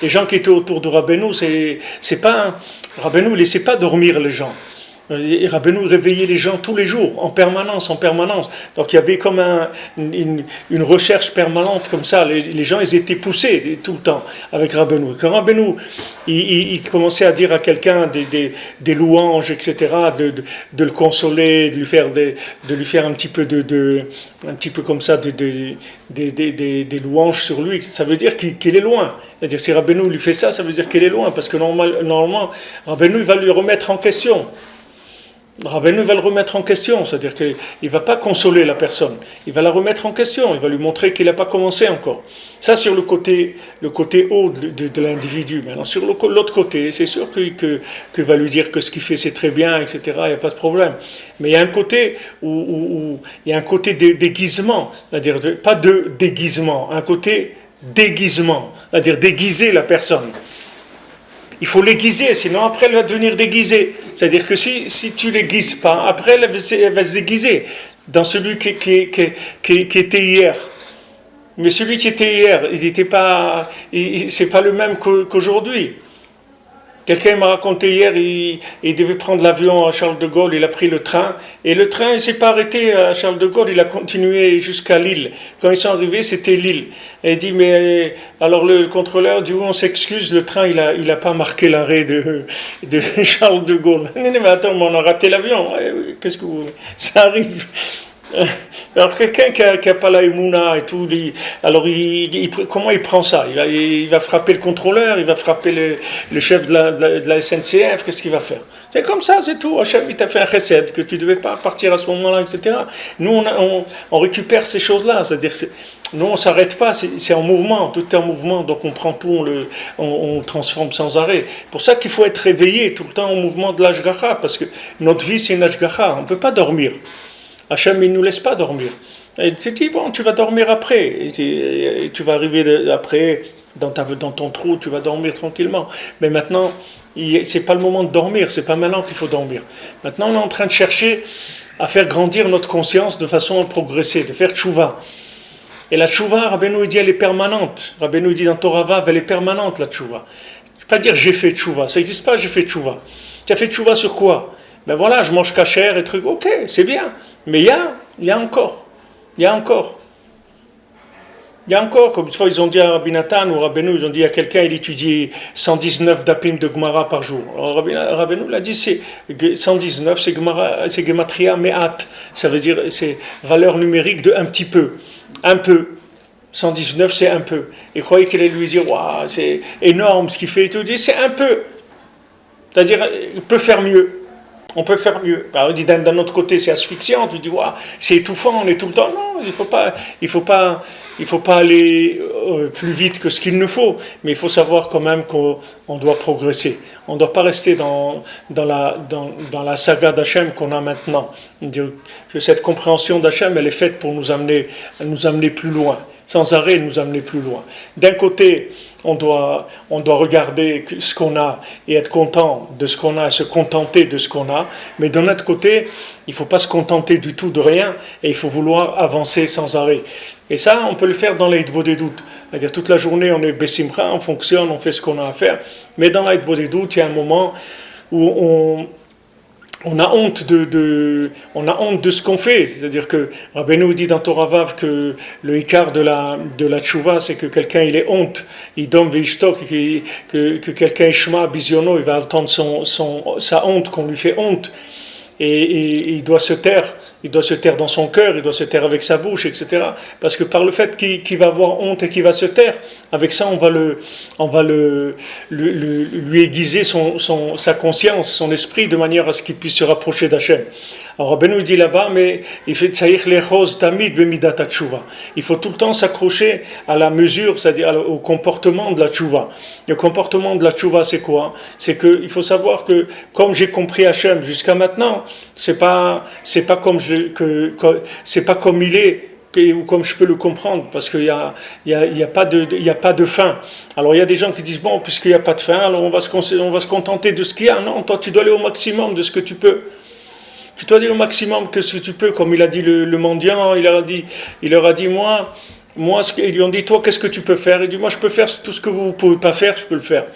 Les gens qui étaient autour de Rabbeinu, c'est pas... Rabbeinu ne laissait pas dormir les gens. Rabbeinu réveillait les gens tous les jours, en permanence. Donc il y avait comme une recherche permanente comme ça. Les gens, ils étaient poussés tout le temps avec Rabbeinu. Quand Rabbeinu, il commençait à dire à quelqu'un des louanges, etc., de le consoler, de lui faire un petit peu un petit peu comme ça, des louanges sur lui, ça veut dire qu'il est loin. C'est-à-dire si Rabbeinu lui fait ça veut dire qu'il est loin, parce que normalement, Rabbeinu va lui remettre en question. Rabbeinu va le remettre en question, c'est-à-dire qu'il ne va pas consoler la personne, il va la remettre en question, il va lui montrer qu'il n'a pas commencé encore. Ça sur le côté haut de l'individu. Maintenant sur l'autre côté, c'est sûr que va lui dire que ce qu'il fait c'est très bien, etc., il n'y a pas de problème. Mais il y a un côté où il y a un côté déguisement, c'est-à-dire pas de déguisement, un côté déguisement, c'est-à-dire déguiser la personne. Il faut l'aiguiser, sinon après elle va devenir déguisée. C'est-à-dire que si tu ne l'aiguises pas, après elle va se déguiser dans celui qui était hier. Mais celui qui était hier, il n'était pas, c'est pas le même qu'aujourd'hui. Quelqu'un m'a raconté hier, il devait prendre l'avion à Charles de Gaulle, il a pris le train, et le train ne s'est pas arrêté à Charles de Gaulle, il a continué jusqu'à Lille. Quand ils sont arrivés, c'était Lille. Et il dit, mais alors le contrôleur dit, oui, on s'excuse, le train, il a pas marqué l'arrêt de Charles de Gaulle. Non, mais attends, on a raté l'avion. Qu'est-ce que vous... Ça arrive. Alors quelqu'un qui a pas la émouna et tout, alors comment il prend ça? Il va frapper le contrôleur, il va frapper le chef de la SNCF, qu'est-ce qu'il va faire? C'est comme ça, c'est tout. Hachem, il t'a fait un chesed, que tu ne devais pas partir à ce moment-là, etc. Nous, on récupère ces choses-là, c'est-à-dire nous, on ne s'arrête pas, c'est en mouvement, tout est en mouvement, donc on prend tout, on transforme sans arrêt. C'est pour ça qu'il faut être réveillé tout le temps au mouvement de l'Ashgacha, parce que notre vie, c'est une Ashgacha, on ne peut pas dormir. Hachem, il ne nous laisse pas dormir. Il s'est dit, bon, tu vas dormir après. Et tu vas arriver après, dans ton trou, tu vas dormir tranquillement. Mais maintenant, c'est pas le moment de dormir, c'est pas maintenant qu'il faut dormir. Maintenant, on est en train de chercher à faire grandir notre conscience de façon à progresser, de faire tchouva. Et la tchouva, Rabbeinu dit, elle est permanente. Rabbeinu dit dans Torah Vav, elle est permanente, la tchouva. Je ne peux pas dire j'ai fait tchouva, ça n'existe pas, j'ai fait tchouva. Tu as fait tchouva sur quoi? Ben voilà, je mange kasher et trucs, ok, c'est bien. Mais il y a encore, comme une fois ils ont dit à Rabbi Nathan ou Rabbeinu, ils ont dit à quelqu'un, il étudie 119 dapim de Gemara par jour. Alors Rabbeinu l'a dit, 119, c'est Gematria Me'at, ça veut dire, c'est valeur numérique de un petit peu, un peu. 119, c'est un peu. Il croyait qu'il allait lui dire, waouh, c'est énorme ce qu'il fait et tout. Il dit, c'est un peu. C'est-à-dire, il peut faire mieux. On peut faire mieux. Alors, on dit d'un autre côté, c'est asphyxiant. Tu dis, wow, c'est étouffant, on est tout le temps. Non, il faut pas aller plus vite que ce qu'il nous faut. Mais il faut savoir quand même qu'on doit progresser. On ne doit pas rester dans la saga d'Hachem qu'on a maintenant. Que cette compréhension d'Hachem, elle est faite pour nous amener plus loin. Sans arrêt, nous amener plus loin. D'un côté, on doit regarder ce qu'on a et être content de ce qu'on a, et se contenter de ce qu'on a. Mais d'un autre côté, il ne faut pas se contenter du tout de rien et il faut vouloir avancer sans arrêt. Et ça, on peut le faire dans l'Eidbo des doutes. C'est-à-dire toute la journée, on est Bessimcha, on fonctionne, on fait ce qu'on a à faire. Mais dans l'Eidbo des doutes, il y a un moment où on a honte de ce qu'on fait. C'est-à-dire que Rabbeinu dit dans Torah Vav que le ikar de la tchouva, c'est que quelqu'un il est honte, il donne veishtok, que quelqu'un shma bisiono, il va entendre sa honte, qu'on lui fait honte. Et il doit se taire dans son cœur, il doit se taire avec sa bouche, etc. Parce que par le fait qu'il va avoir honte et qu'il va se taire, avec ça on va lui aiguiser sa conscience, son esprit, de manière à ce qu'il puisse se rapprocher d'Hachem. Alors Rabbeinu dit là-bas, mais il faut tout le temps s'accrocher à la mesure, c'est-à-dire au comportement de la tchouva. Le comportement de la tchouva, c'est quoi? C'est qu'il faut savoir que, comme j'ai compris Hachem jusqu'à maintenant, c'est pas comme il est, ou comme je peux le comprendre, parce qu'il y a pas de fin. Alors il y a des gens qui disent, bon, puisqu'il n'y a pas de fin, alors on va se contenter de ce qu'il y a. Non, toi tu dois aller au maximum de ce que tu peux. Tu dois aller au maximum que ce que tu peux, comme il a dit le mendiant, il leur a dit, moi, ils lui ont dit, toi, qu'est-ce que tu peux faire? Il dit, moi, je peux faire tout ce que vous ne pouvez pas faire, je peux le faire.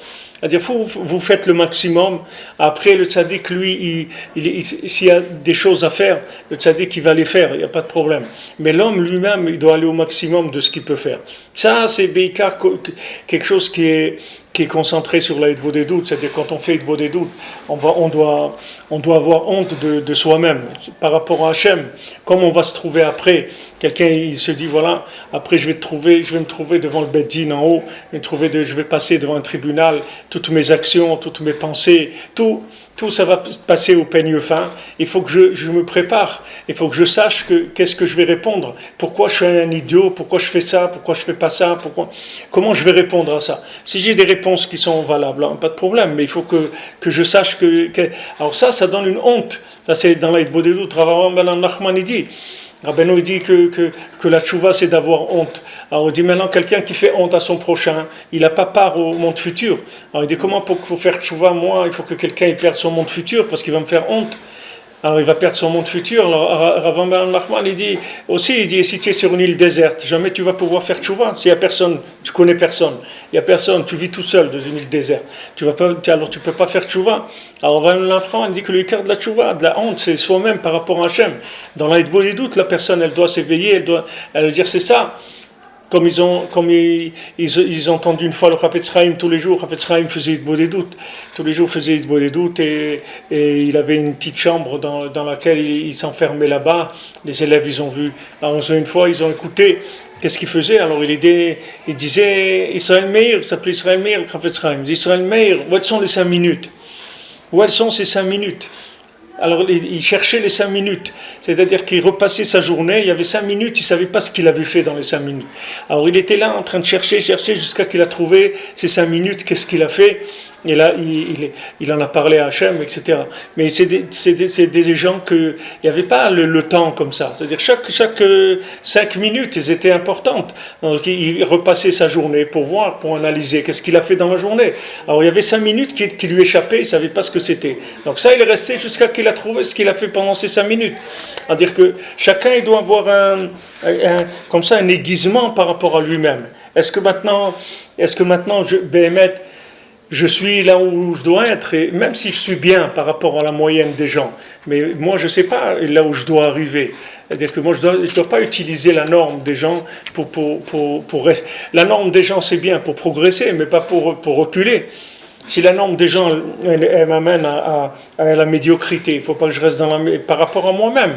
C'est-à-dire, vous faites le maximum. Après, le tzaddik, lui, s'il y a des choses à faire, le tzaddik, il va les faire, il n'y a pas de problème. Mais l'homme lui-même, il doit aller au maximum de ce qu'il peut faire. Ça, c'est Beikar, quelque chose qui est concentré sur la Hitbo des doutes, c'est-à-dire quand on fait Hitbo des doutes, on doit avoir honte de soi-même par rapport à Hachem. Comme on va se trouver après, quelqu'un il se dit voilà, après je vais me trouver devant le Beit Din en haut, je vais passer devant un tribunal, toutes mes actions, toutes mes pensées, tout, tout ça va passer au peigne fin. Il faut que je me prépare. Il faut que je sache qu'est-ce que je vais répondre. Pourquoi je suis un idiot? Pourquoi je fais ça? Pourquoi je fais pas ça? Comment je vais répondre à ça? Si j'ai des réponses qui sont valables, hein, pas de problème. Mais il faut que je sache Alors ça donne une honte. Ça, c'est dans l'Aïd Bodedut. Rav Ben Nachman, il dit. Rabbeinu dit que la tchouva c'est d'avoir honte. Alors il dit maintenant quelqu'un qui fait honte à son prochain, il n'a pas part au monde futur. Alors il dit comment pour faire tchouva, moi il faut que quelqu'un perde son monde futur parce qu'il va me faire honte. Alors il va perdre son monde futur. Alors Rav Ben Nachman il dit aussi, il dit si tu es sur une île déserte, jamais tu vas pouvoir faire tchouva. S'il n'y a personne, tu connais personne, il n'y a personne, tu vis tout seul dans une île déserte. Alors tu ne peux pas faire tchouva. Alors Rav Ben Nachman il dit que le écart de la tchouva, de la honte, c'est soi-même par rapport à Hachem. Dans l'Aïd Bodedut, la personne elle doit s'éveiller, elle doit dire c'est ça. Comme ils ont entendu une fois le Chafetz Chaim tous les jours, Chafetz Chaim faisait Yid Bodedut, tous les jours faisait Yid Bodedut et il avait une petite chambre dans laquelle il s'enfermait là-bas. Les élèves ils ont vu. Alors une fois ils ont écouté qu'est-ce qu'il faisait. Alors il disait Israël Meir, il s'appelait Israël Meir, le Chafetz Chaim. Il dit Israël Meir, où elles sont les 5 minutes? Où elles sont ces 5 minutes? Alors il cherchait les 5 minutes, c'est-à-dire qu'il repassait sa journée, il y avait 5 minutes, il ne savait pas ce qu'il avait fait dans les 5 minutes. Alors il était là en train de chercher jusqu'à qu'il a trouvé ces 5 minutes, qu'est-ce qu'il a fait. Et là, il en a parlé à Hachem, etc. Mais c'est des gens qu'il n'y avait pas le temps comme ça. C'est-à-dire chaque 5 minutes, elles étaient importantes. Donc il repassait sa journée pour voir, pour analyser qu'est-ce qu'il a fait dans la journée. Alors il y avait 5 minutes qui lui échappaient, il ne savait pas ce que c'était. Donc ça, il est resté jusqu'à qu'il a trouvé ce qu'il a fait pendant ces 5 minutes. C'est-à-dire que chacun il doit avoir comme ça un aiguisement par rapport à lui-même. Est-ce que maintenant je suis là où je dois être, et même si je suis bien par rapport à la moyenne des gens, mais moi je ne sais pas là où je dois arriver. C'est-à-dire que moi je dois pas utiliser la norme des gens la norme des gens c'est bien pour progresser, mais pas pour reculer. Si la norme des gens elle m'amène à la médiocrité, il ne faut pas que je reste par rapport à moi-même.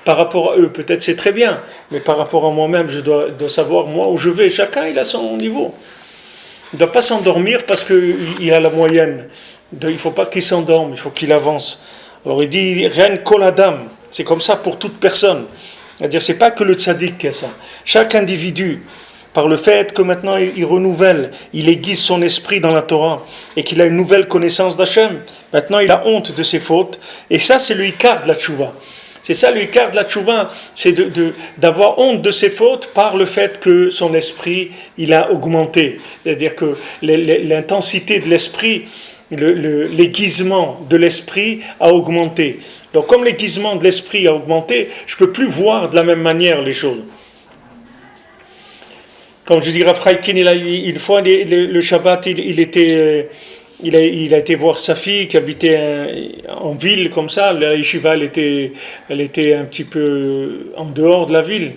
Par rapport à eux, peut-être c'est très bien, mais par rapport à moi-même, je dois savoir moi où je vais. Chacun il a son niveau. Il ne doit pas s'endormir parce qu'il a la moyenne. Il ne faut pas qu'il s'endorme, il faut qu'il avance. Alors il dit, rien kol adam, c'est comme ça pour toute personne. C'est-à-dire, ce n'est pas que le tzaddik qui a ça. Chaque individu, par le fait que maintenant il renouvelle, il aiguise son esprit dans la Torah, et qu'il a une nouvelle connaissance d'Hachem, maintenant il a honte de ses fautes, et ça c'est le ikar de la tchouva. C'est ça le ikar de la tchouva, c'est d'avoir honte de ses fautes par le fait que son esprit, il a augmenté. C'est-à-dire que l'intensité de l'esprit, l'aiguisement de l'esprit a augmenté. Donc comme l'aiguisement de l'esprit a augmenté, je ne peux plus voir de la même manière les choses. Comme je dirais, Fraikin, une fois, le Shabbat, il a été voir sa fille qui habitait en ville comme ça. La yeshiva, elle était un petit peu en dehors de la ville,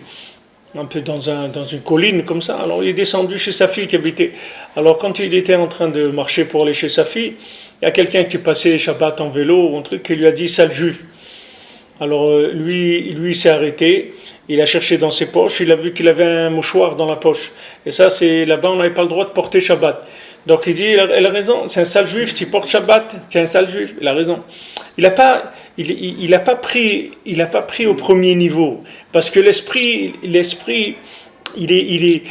un peu dans une colline comme ça. Alors il est descendu chez sa fille qui habitait. Alors quand il était en train de marcher pour aller chez sa fille, il y a quelqu'un qui passait Shabbat en vélo ou un truc qui lui a dit sale juif. Alors lui s'est arrêté, il a cherché dans ses poches, il a vu qu'il avait un mouchoir dans la poche. Et ça, c'est là-bas, on n'avait pas le droit de porter Shabbat. Donc il dit, elle a raison, c'est un sale juif, tu portes Shabbat, tu es un sale juif, il a raison. Il n'a pas pris au premier niveau, parce que l'esprit, il est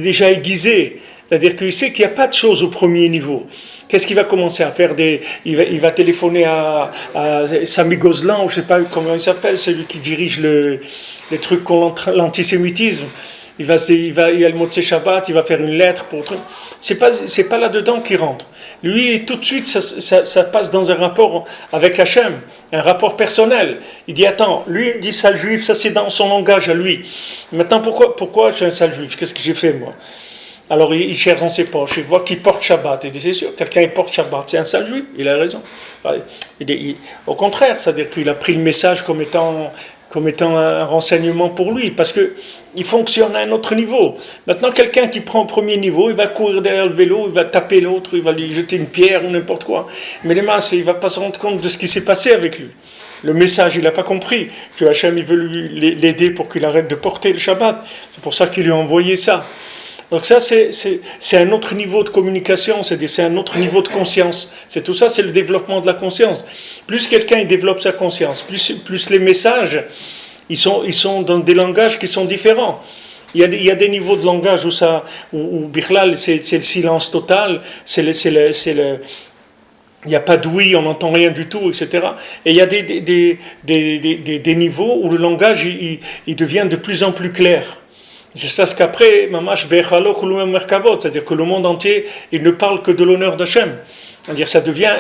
déjà aiguisé. C'est-à-dire qu'il sait qu'il n'y a pas de choses au premier niveau. Qu'est-ce qu'il va commencer à faire il va téléphoner à Sami Gozlan, ou je ne sais pas comment il s'appelle, celui qui dirige les trucs contre l'antisémitisme. Il y a le Motzei Shabbat, il va faire une lettre pour truc. C'est pas là-dedans qu'il rentre. Lui, tout de suite, ça passe dans un rapport avec Hachem, un rapport personnel. Il dit, attends, lui, il dit sale juif, ça c'est dans son langage à lui. Maintenant, pourquoi je suis un sale juif? Qu'est-ce que j'ai fait, moi? Alors il cherche dans ses poches, il voit qu'il porte Shabbat. Il dit, c'est sûr, quelqu'un qui porte Shabbat, c'est un sale juif, il a raison. Au contraire, c'est-à-dire qu'il a pris le message comme étant un renseignement pour lui, parce qu'il fonctionne à un autre niveau. Maintenant, quelqu'un qui prend au premier niveau, il va courir derrière le vélo, il va taper l'autre, il va lui jeter une pierre ou n'importe quoi. Mais les masses, il ne va pas se rendre compte de ce qui s'est passé avec lui. Le message, il n'a pas compris que Hachem il veut l'aider pour qu'il arrête de porter le Shabbat. C'est pour ça qu'il lui a envoyé ça. Donc ça, c'est un autre niveau de communication, c'est un autre niveau de conscience. C'est tout ça, c'est le développement de la conscience. Plus quelqu'un il développe sa conscience, plus les messages, ils sont dans des langages qui sont différents. Il y a des niveaux de langage où Bichlal, c'est le silence total, il n'y a pas d'ouïe, on n'entend rien du tout, etc. Et il y a des niveaux où le langage il devient de plus en plus clair. Jusqu'à ce qu'après, mamash bechalo kulumem merkavot, c'est-à-dire que le monde entier, il ne parle que de l'honneur d'Hachem. C'est-à-dire ça devient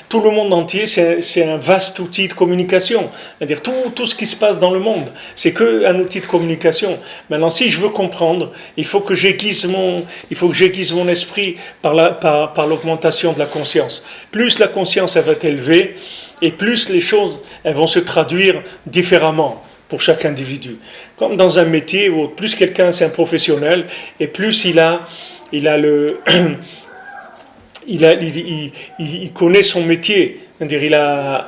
tout le monde entier, c'est un vaste outil de communication. C'est-à-dire tout ce qui se passe dans le monde, c'est qu'un outil de communication. Maintenant, si je veux comprendre, il faut que j'aiguise mon esprit par l'augmentation de la conscience. Plus la conscience elle va être élevée, et plus les choses elles vont se traduire différemment pour chaque individu. Comme dans un métier où plus quelqu'un c'est un professionnel, et plus il connaît son métier. C'est-à-dire,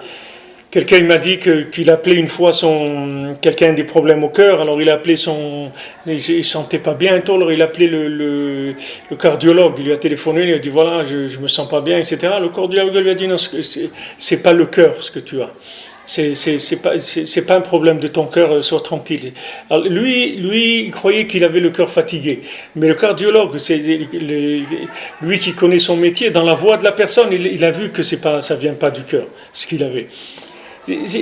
quelqu'un m'a dit qu'il appelait une fois quelqu'un des problèmes au cœur, alors il a appelé il sentait pas bien, alors il a appelé le cardiologue, il lui a téléphoné, il a dit voilà, je me sens pas bien, etc. Le cardiologue lui a dit non, c'est pas le cœur ce que tu as. C'est pas un problème de ton cœur, sois tranquille. Alors lui, il croyait qu'il avait le cœur fatigué. Mais le cardiologue, c'est lui qui connaît son métier, dans la voix de la personne, il a vu que ça vient pas du cœur, ce qu'il avait.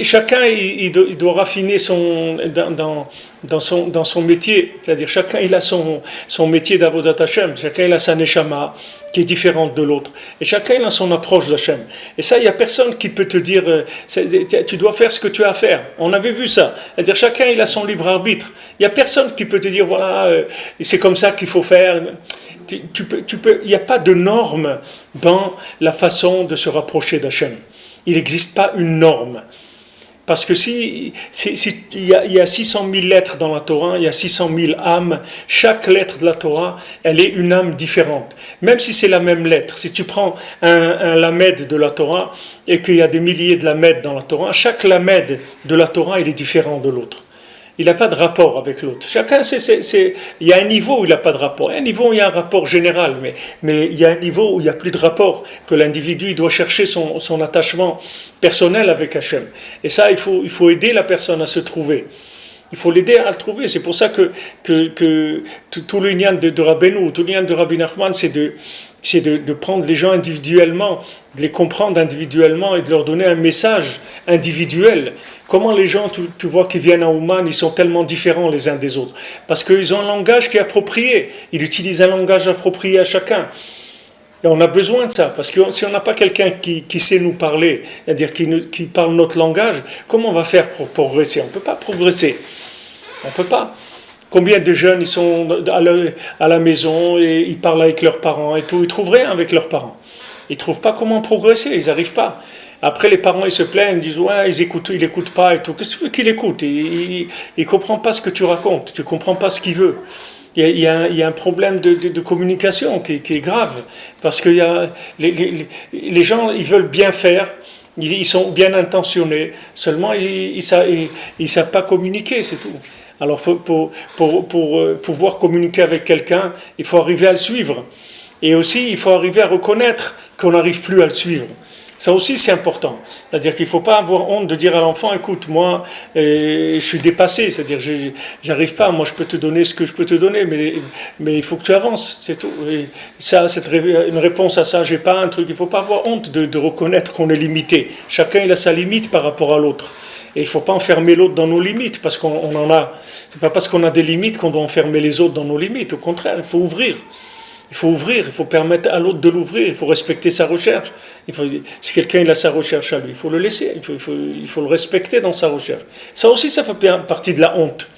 Chacun il doit raffiner dans son métier, c'est-à-dire chacun il a son métier d'avodat Hashem, chacun il a sa neshama qui est différente de l'autre, et chacun il a son approche d'Hashem. Et ça, il n'y a personne qui peut te dire tu dois faire ce que tu as à faire. On avait vu ça, c'est-à-dire chacun il a son libre arbitre. Il n'y a personne qui peut te dire voilà, c'est comme ça qu'il faut faire. Il n'y a pas de norme dans la façon de se rapprocher d'Hashem. Il n'existe pas une norme. Parce que il y a 600 000 lettres dans la Torah, il y a 600 000 âmes, chaque lettre de la Torah, elle est une âme différente. Même si c'est la même lettre, si tu prends un lamed de la Torah et qu'il y a des milliers de lamed dans la Torah, chaque lamed de la Torah, il est différent de l'autre. Il n'a pas de rapport avec l'autre. Chacun, il y a un niveau où il n'a pas de rapport. Il y a un niveau où il y a un rapport général, mais il y a un niveau où il n'y a plus de rapport, que l'individu il doit chercher son attachement personnel avec Hachem. Et ça, il faut aider la personne à se trouver. Il faut l'aider à le trouver. C'est pour ça que tout le lien de Rabbeinu, tout le lien de Rabbi Nachman, c'est de prendre les gens individuellement, de les comprendre individuellement et de leur donner un message individuel. Comment les gens, tu vois, qui viennent à Ouman, ils sont tellement différents les uns des autres. Parce qu'ils ont un langage qui est approprié. Ils utilisent un langage approprié à chacun. Et on a besoin de ça. Parce que si on n'a pas quelqu'un qui sait nous parler, c'est-à-dire qui parle notre langage, comment on va faire pour progresser? On ne peut pas progresser. On ne peut pas. Combien de jeunes ils sont à la maison et ils parlent avec leurs parents et tout. Ils ne trouvent rien avec leurs parents. Ils ne trouvent pas comment progresser. Ils n'arrivent pas. Après, les parents, ils se plaignent, ils disent « Ouais, il n'écoute pas et tout. » Qu'est-ce que tu veux qu'il écoute? Il ne comprend pas ce que tu racontes. Tu ne comprends pas ce qu'il veut. Il y a un problème de communication qui est grave. Parce que les gens, ils veulent bien faire. Ils sont bien intentionnés. Seulement, ils ne savent pas communiquer, c'est tout. Alors, pour pouvoir communiquer avec quelqu'un, il faut arriver à le suivre. Et aussi, il faut arriver à reconnaître qu'on n'arrive plus à le suivre. Ça aussi, c'est important. C'est-à-dire qu'il ne faut pas avoir honte de dire à l'enfant, écoute, moi, je suis dépassé. C'est-à-dire, j'arrive pas, moi, je peux te donner ce que je peux te donner, mais il faut que tu avances, c'est tout. Et ça, une réponse à ça, j'ai pas un truc. Il ne faut pas avoir honte de reconnaître qu'on est limité. Chacun, il a sa limite par rapport à l'autre. Et il ne faut pas enfermer l'autre dans nos limites, parce qu'on en a. C'est pas parce qu'on a des limites qu'on doit enfermer les autres dans nos limites. Au contraire, il faut ouvrir. Il faut ouvrir, il faut permettre à l'autre de l'ouvrir, il faut respecter sa recherche. Si quelqu'un il a sa recherche à lui, il faut le laisser, il faut le respecter dans sa recherche. Ça aussi, ça fait partie de la honte.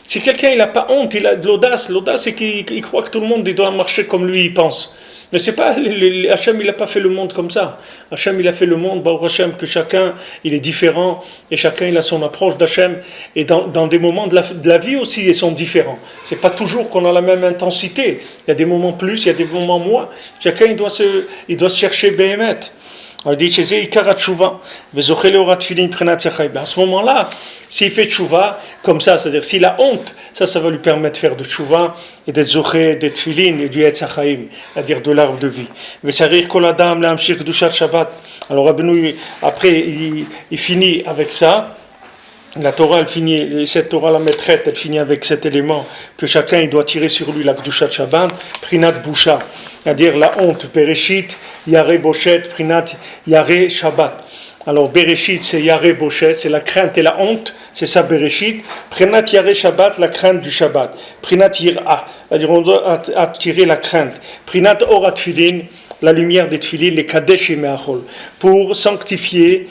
Si quelqu'un il n'a pas honte, il a de l'audace. L'audace, c'est qu'il croit que tout le monde il doit marcher comme lui, il pense. Mais c'est pas, Hachem il n'a pas fait le monde comme ça. Hachem il a fait le monde, Baruch Hachem, que chacun il est différent et chacun il a son approche d'Hachem. Et dans des moments de la vie aussi, ils sont différents. C'est pas toujours qu'on a la même intensité. Il y a des moments plus, il y a des moments moins. Chacun il doit se chercher Béhémet. On dit, à ce moment-là, s'il fait tchouva, comme ça, c'est-à-dire s'il a honte, ça va lui permettre de faire de tchouva et d'être zoché, d'être filin et du etzachaim, c'est-à-dire de l'arbre de vie. Alors Rabbeinu, après, il finit avec ça. La Torah, elle finit, cette Torah, la maîtresse, elle finit avec cet élément que chacun il doit tirer sur lui, la Kedushat Shabbat, Prinat Boucha, c'est-à-dire la honte, Bereshit, Yare Boshet, Prinat Yare Shabbat. Alors Bereshit, c'est Yare Boshet, c'est la crainte et la honte, c'est ça Bereshit. Prinat Yare Shabbat, la crainte du Shabbat. Prinat Yir'a, c'est-à-dire on doit attirer la crainte. Prinat Orat Tfilin, la lumière des Tfilin, les Kadesh et Me'achol, pour sanctifier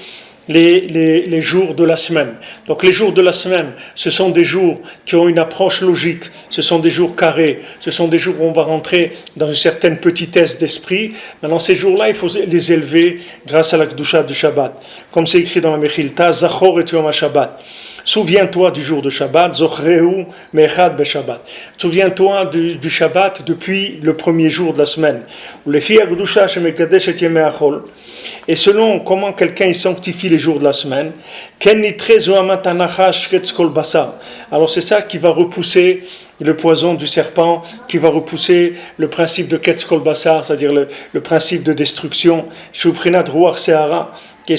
les jours de la semaine. Donc les jours de la semaine, ce sont des jours qui ont une approche logique, ce sont des jours carrés, ce sont des jours où on va rentrer dans une certaine petitesse d'esprit. Maintenant ces jours-là, il faut les élever grâce à la Kedusha du Shabbat. Comme c'est écrit dans la Mechilta, Zachor et Yom HaShabbat. Souviens-toi du jour de Shabbat, Zochrehu Mechad Beshabbat. Souviens-toi du Shabbat depuis le premier jour de la semaine. Et selon comment quelqu'un sanctifie les jours de la semaine, alors c'est ça qui va repousser le poison du serpent, qui va repousser le principe de Ketz Kol Basar, c'est-à-dire le principe de destruction, Shuprinat Ruach Sehara, qui est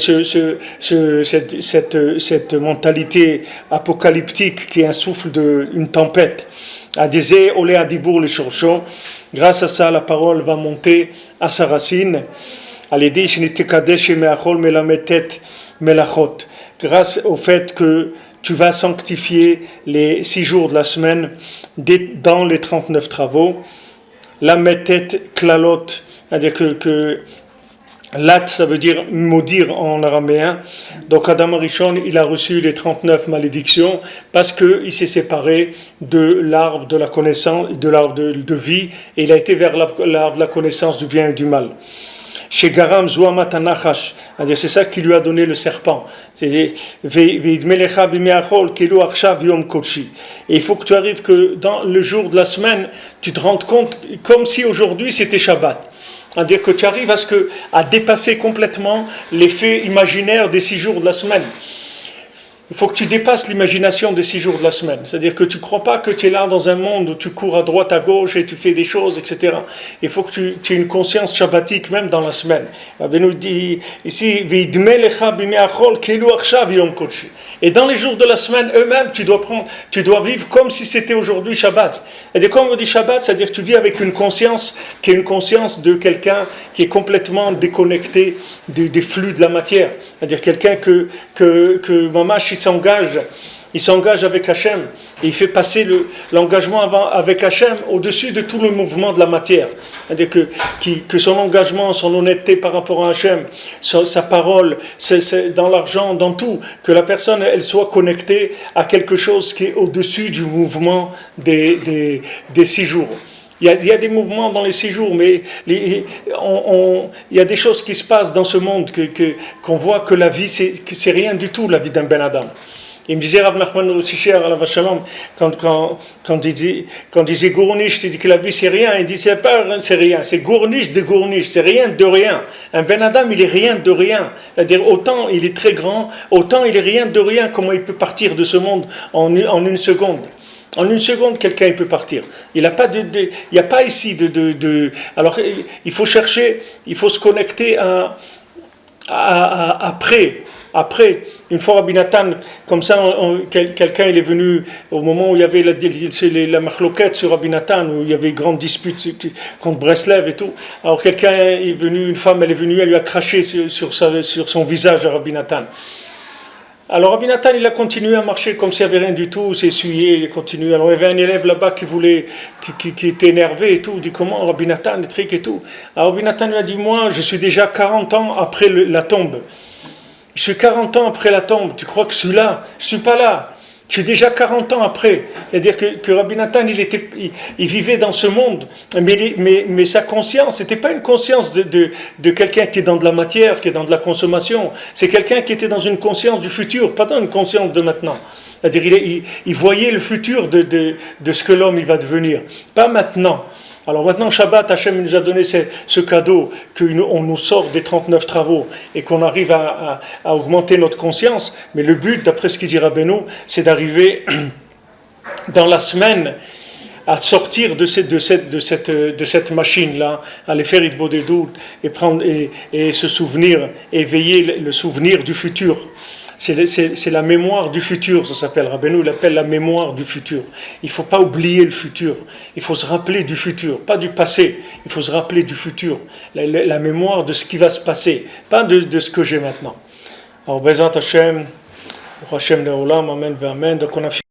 cette mentalité apocalyptique qui est un souffle d'une tempête. Adizé Olé Adibour les Shorshon, grâce à ça la parole va monter à sa racine. Grâce au fait que tu vas sanctifier les 6 jours de la semaine dans les 39 travaux. La metet klalot, c'est-à-dire que lat, ça veut dire maudire en araméen. Donc Adam Arishon, il a reçu les 39 malédictions parce qu'il s'est séparé de l'arbre de la connaissance, de l'arbre de vie, et il a été vers l'arbre de la connaissance du bien et du mal. Chez Garam Zouamat Anachash, c'est ça qui lui a donné le serpent. Et il faut que tu arrives que dans le jour de la semaine, tu te rendes compte comme si aujourd'hui c'était Shabbat. C'est-à-dire que tu arrives à dépasser complètement l'effet imaginaire des 6 jours de la semaine. Il faut que tu dépasses l'imagination des 6 jours de la semaine. C'est-à-dire que tu ne crois pas que tu es là dans un monde où tu cours à droite, à gauche et tu fais des choses, etc. Il faut que tu aies une conscience shabbatique même dans la semaine. Rabbi nous dit ici, et dans les jours de la semaine eux-mêmes, tu dois vivre comme si c'était aujourd'hui Shabbat. Et quand on dit Shabbat, c'est-à-dire que tu vis avec une conscience qui est une conscience de quelqu'un qui est complètement déconnecté des flux de la matière. C'est-à-dire quelqu'un que Mamash il s'engage avec Hachem et il fait passer l'engagement avec Hachem au-dessus de tout le mouvement de la matière. C'est-à-dire que son engagement, son honnêteté par rapport à Hachem, sa parole, c'est dans l'argent, dans tout, que la personne elle soit connectée à quelque chose qui est au-dessus du mouvement des 6 jours. Il y a des mouvements dans les 6 jours, mais il y a des choses qui se passent dans ce monde qu'on voit que la vie, c'est rien du tout, la vie d'un Ben Adam. Il me disait Rav Nachman Rotshicher à la Vachalom, quand il disait Gournish, il dit que la vie c'est rien, il dit c'est rien, c'est Gournish de Gournish, c'est rien de rien. Un Ben Adam il est rien de rien, c'est-à-dire autant il est très grand, autant il est rien de rien, comment il peut partir de ce monde en une seconde. En une seconde, quelqu'un il peut partir. Il n'y a pas ici alors il faut chercher, il faut se connecter après, une fois Rabbi Nathan, comme ça, quelqu'un il est venu au moment où il y avait la machloquette sur Rabbi Nathan, où il y avait une grande dispute contre Breslev et tout. Alors quelqu'un est venu, une femme elle est venue, elle lui a craché sur son visage à Rabbi Nathan. Alors Rabbi Nathan il a continué à marcher comme s'il n'y avait rien du tout, s'est essuyé, il a continué. Alors il y avait un élève là-bas qui était énervé et tout, il dit comment Rabbi Nathan, des trucs et tout. Alors Rabbi Nathan lui a dit moi je suis déjà 40 ans après la tombe. Je suis 40 ans après la tombe, tu crois que je suis là? Je ne suis pas là. Je suis déjà 40 ans après. C'est-à-dire que Rabbi Nathan, il vivait dans ce monde, mais sa conscience, ce n'était pas une conscience de quelqu'un qui est dans de la matière, qui est dans de la consommation. C'est quelqu'un qui était dans une conscience du futur, pas dans une conscience de maintenant. C'est-à-dire il voyait le futur de ce que l'homme il va devenir. Pas maintenant. Alors maintenant, Shabbat, Hachem nous a donné ce cadeau qu'on nous sort des 39 travaux et qu'on arrive à augmenter notre conscience. Mais le but, d'après ce qu'il dit Rabbeinu, c'est d'arriver dans la semaine à sortir de cette machine-là, à aller faire Itbodedut et prendre et se souvenir, éveiller le souvenir du futur. C'est la mémoire du futur, ça s'appelle. Rabbeinu l'appelle la mémoire du futur. Il ne faut pas oublier le futur. Il faut se rappeler du futur, pas du passé. Il faut se rappeler du futur. La mémoire de ce qui va se passer, pas de ce que j'ai maintenant. Alors, Bezat Hashem, Hashem Leolam, Amen, Amen. Donc on a